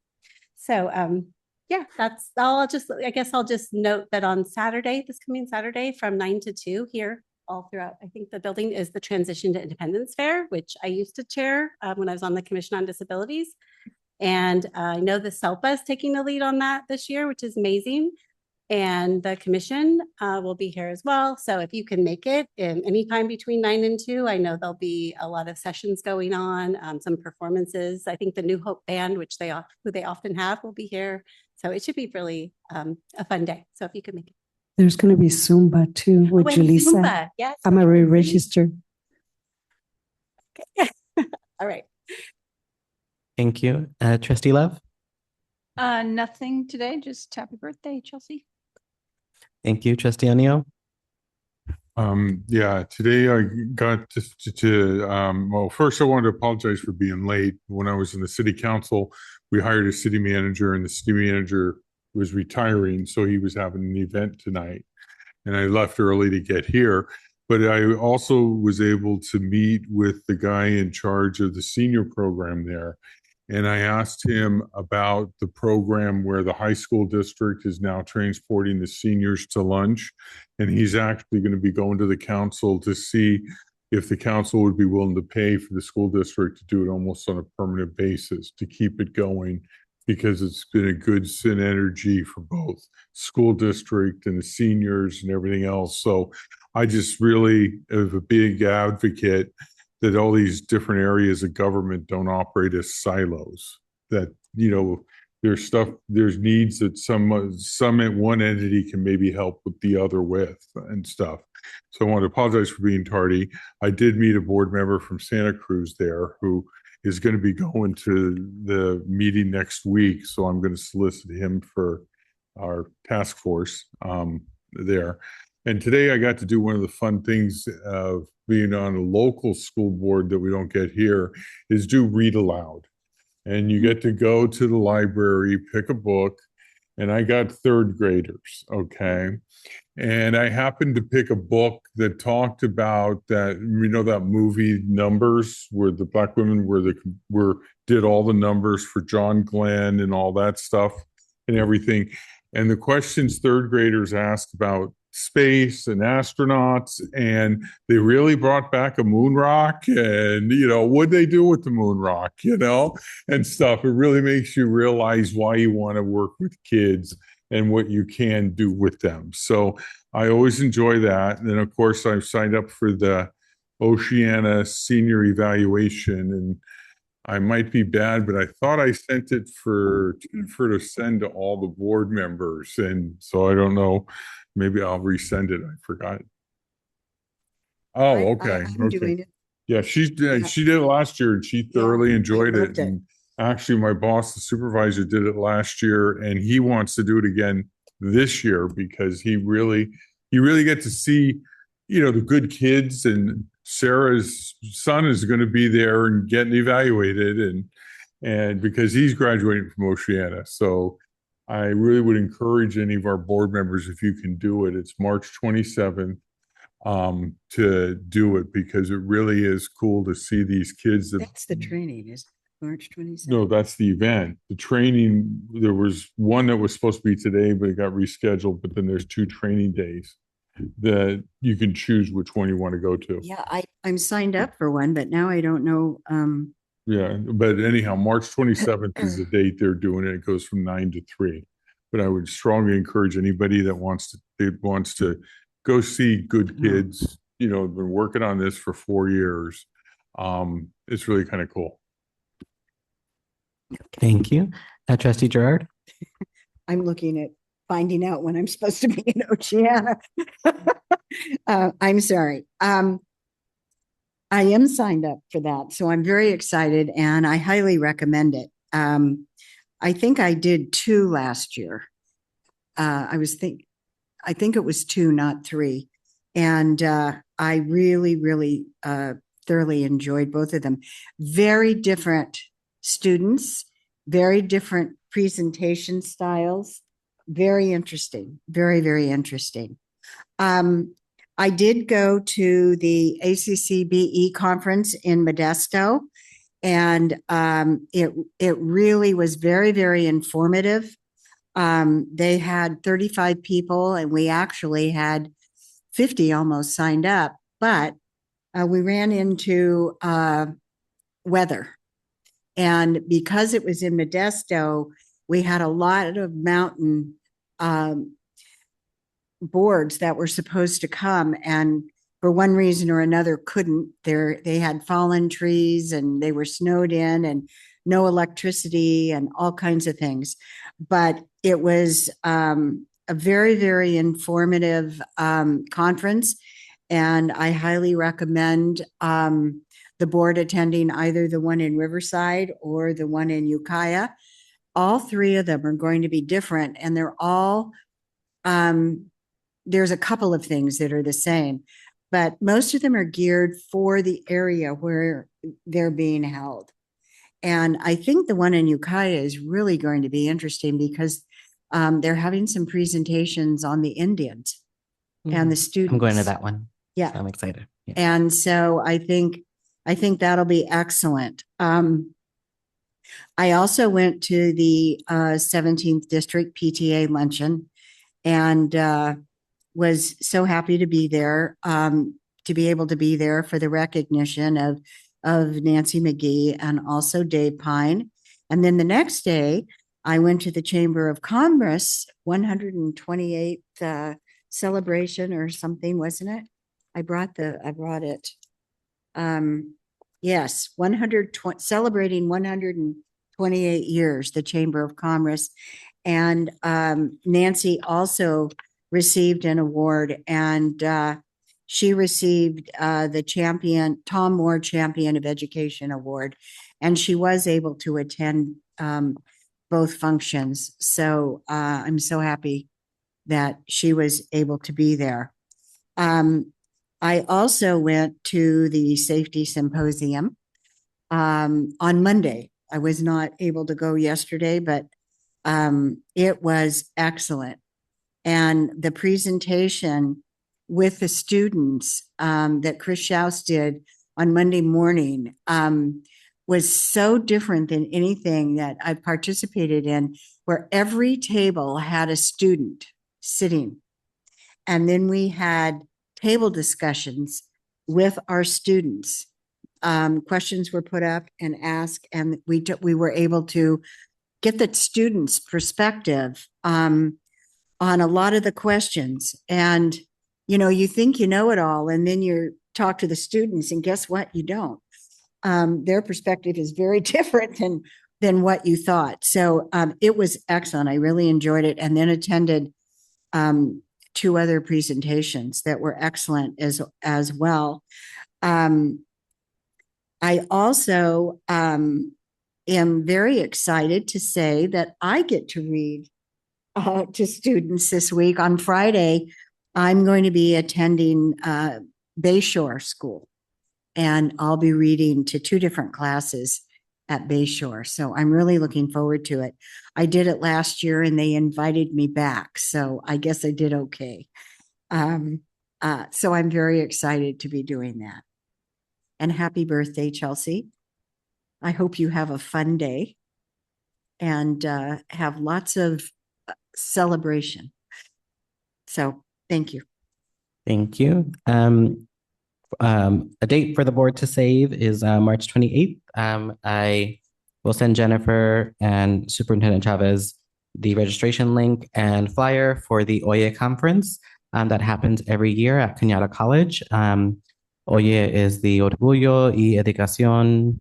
So yeah, that's all. I guess I'll just note that on Saturday, this coming Saturday from 9 to 2 here all throughout, I think the building, is the Transition to Independence Fair, which I used to chair when I was on the Commission on Disabilities. And I know the SELPA is taking the lead on that this year, which is amazing. And the commission will be here as well. So if you can make it anytime between 9 and 2, I know there'll be a lot of sessions going on, some performances. I think the New Hope Band, who they often have, will be here. So it should be really a fun day. So if you could make it. There's going to be Zumba too with Julissa. Zumba, yes. I'm already registered. Okay. All right. Thank you. Trustee Love? Nothing today, just happy birthday, Chelsea. Thank you. Trustee O'Neill? Yeah, today I got well, first I wanted to apologize for being late. When I was in the city council, we hired a city manager, and the city manager was retiring, so he was having an event tonight. And I left early to get here. But I also was able to meet with the guy in charge of the senior program there. And I asked him about the program where the high school district is now transporting the seniors to lunch. And he's actually going to be going to the council to see if the council would be willing to pay for the school district to do it almost on a permanent basis to keep it going, because it's been a good synergy for both school district and the seniors and everything else. So I just really am a big advocate that all these different areas of government don't operate as silos, that, there's needs that one entity can maybe help with the other with and stuff. So I want to apologize for being tardy. I did meet a board member from Santa Cruz there who is going to be going to the meeting next week. So I'm going to solicit him for our task force there. And today I got to do one of the fun things of being on a local school board that we don't get here, is do read aloud. And you get to go to the library, pick a book, and I got third graders, okay? And I happened to pick a book that talked about that, that movie Numbers, where the black women did all the numbers for John Glenn and all that stuff and everything. And the questions third graders asked about space and astronauts, and they really brought back a moon rock and, what'd they do with the moon rock, and stuff. It really makes you realize why you want to work with kids and what you can do with them. So I always enjoy that. And then, of course, I've signed up for the Oceana Senior Evaluation, and I might be bad, but I thought I sent it for Jennifer to send to all the board members. And so I don't know, maybe I'll resend it. I forgot. Oh, okay. I'm doing it. Yeah, she did it last year and she thoroughly enjoyed it. loved it. And actually, my boss, the supervisor, did it last year, and he wants to do it again this year because he really get to see, the good kids, and Sarah's son is going to be there and getting evaluated, and because he's graduating from Oceana. So I really would encourage any of our board members, if you can do it, it's March 27th, to do it, because it really is cool to see these kids. That's the training, is March 27th. No, that's the event. The training, there was one that was supposed to be today, but it got rescheduled. But then there's 2 training days that you can choose which one you want to go to. Yeah, I'm signed up for one, but now I don't know. Yeah, but anyhow, March 27th is the date they're doing it. It goes from 9 to 3. But I would strongly encourage anybody that wants to go see good kids. Been working on this for 4 years. It's really kind of cool. Thank you. Trustee Gerard? I'm looking at finding out when I'm supposed to be in Oceana. I'm sorry. I am signed up for that, so I'm very excited and I highly recommend it. I think I did 2 last year. I think it was 2, not 3. And I really, really thoroughly enjoyed both of them. Very different students, very different presentation styles. Very interesting. Very, very interesting. I did go to the ACCBE conference in Modesto, and it really was very, very informative. They had 35 people, and we actually had 50 almost signed up, but we ran into weather. And because it was in Modesto, we had a lot of mountain boards that were supposed to come, and for one reason or another couldn't. They had fallen trees and they were snowed in and no electricity and all kinds of things. But it was a very, very informative conference, and I highly recommend the board attending either the one in Riverside or the one in Ukiah. All 3 of them are going to be different, and they're all, there's a couple of things that are the same, but most of them are geared for the area where they're being held. And I think the one in Ukiah is really going to be interesting because they're having some presentations on the Indians and the students. I'm going to that one. Yeah. So I'm excited. Yeah. And so I think that'll be excellent. I also went to the 17th District PTA luncheon and was so happy to be there, to be able to be there for the recognition of Nancy McGee and also Dave Pine. And then the next day, I went to the Chamber of Commerce 128th celebration or something, wasn't it? I brought it. Yes, celebrating 128 years, the Chamber of Commerce. And Nancy also received an award, and she received the Tom Moore Champion of Education Award, and she was able to attend both functions. So I'm so happy that she was able to be there. I also went to the Safety Symposium on Monday. I was not able to go yesterday, but It was excellent. And the presentation with the students that Chris Schaus did on Monday morning was so different than anything that I've participated in, where every table had a student sitting. And then we had table discussions with our students. Questions were put up and asked, and we were able to get the students' perspective on a lot of the questions. And, you know, you think you know it all, and then you talk to the students, and guess what? You don't. Their perspective is very different than what you thought. So it was excellent. I really enjoyed it, and then attended 2 other presentations that were excellent as well. I also am very excited to say that I get to read to students this week. On Friday, I'm going to be attending Bayshore School, and I'll be reading to 2 different classes at Bayshore. So I'm really looking forward to it. I did it last year and they invited me back, so I guess I did okay. So I'm very excited to be doing that. And happy birthday, Chelsea. I hope you have a fun day and have lots of celebration. So thank you. Thank you. A date for the board to save is March 28th. I will send Jennifer and Superintendent Chavez the registration link and flyer for the Oye conference that happens every year at Cañada College. Oye is the Orgullo y Educación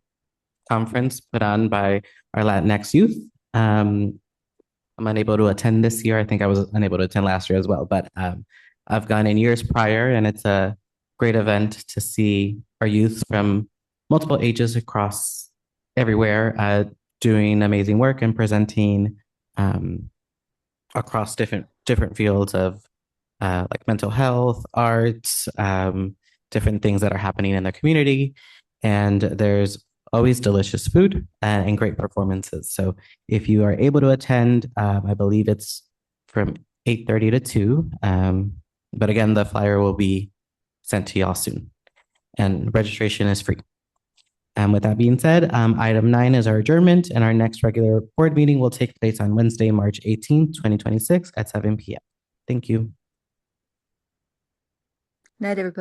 conference put on by our Latinx youth. I'm unable to attend this year. I think I was unable to attend last year as well, but I've gone in years prior, and it's a great event to see our youth from multiple ages across everywhere doing amazing work and presenting across different fields of like mental health, arts, different things that are happening in the community. And there's always delicious food and great performances. So if you are able to attend, I believe it's from 8:30 to 2. But again, the flyer will be sent to y'all soon. And registration is free. And with that being said, item 9 is our adjournment, and our next regular board meeting will take place on Wednesday, March 18th, 2026 at 7 p.m. Thank you. Night, everybody.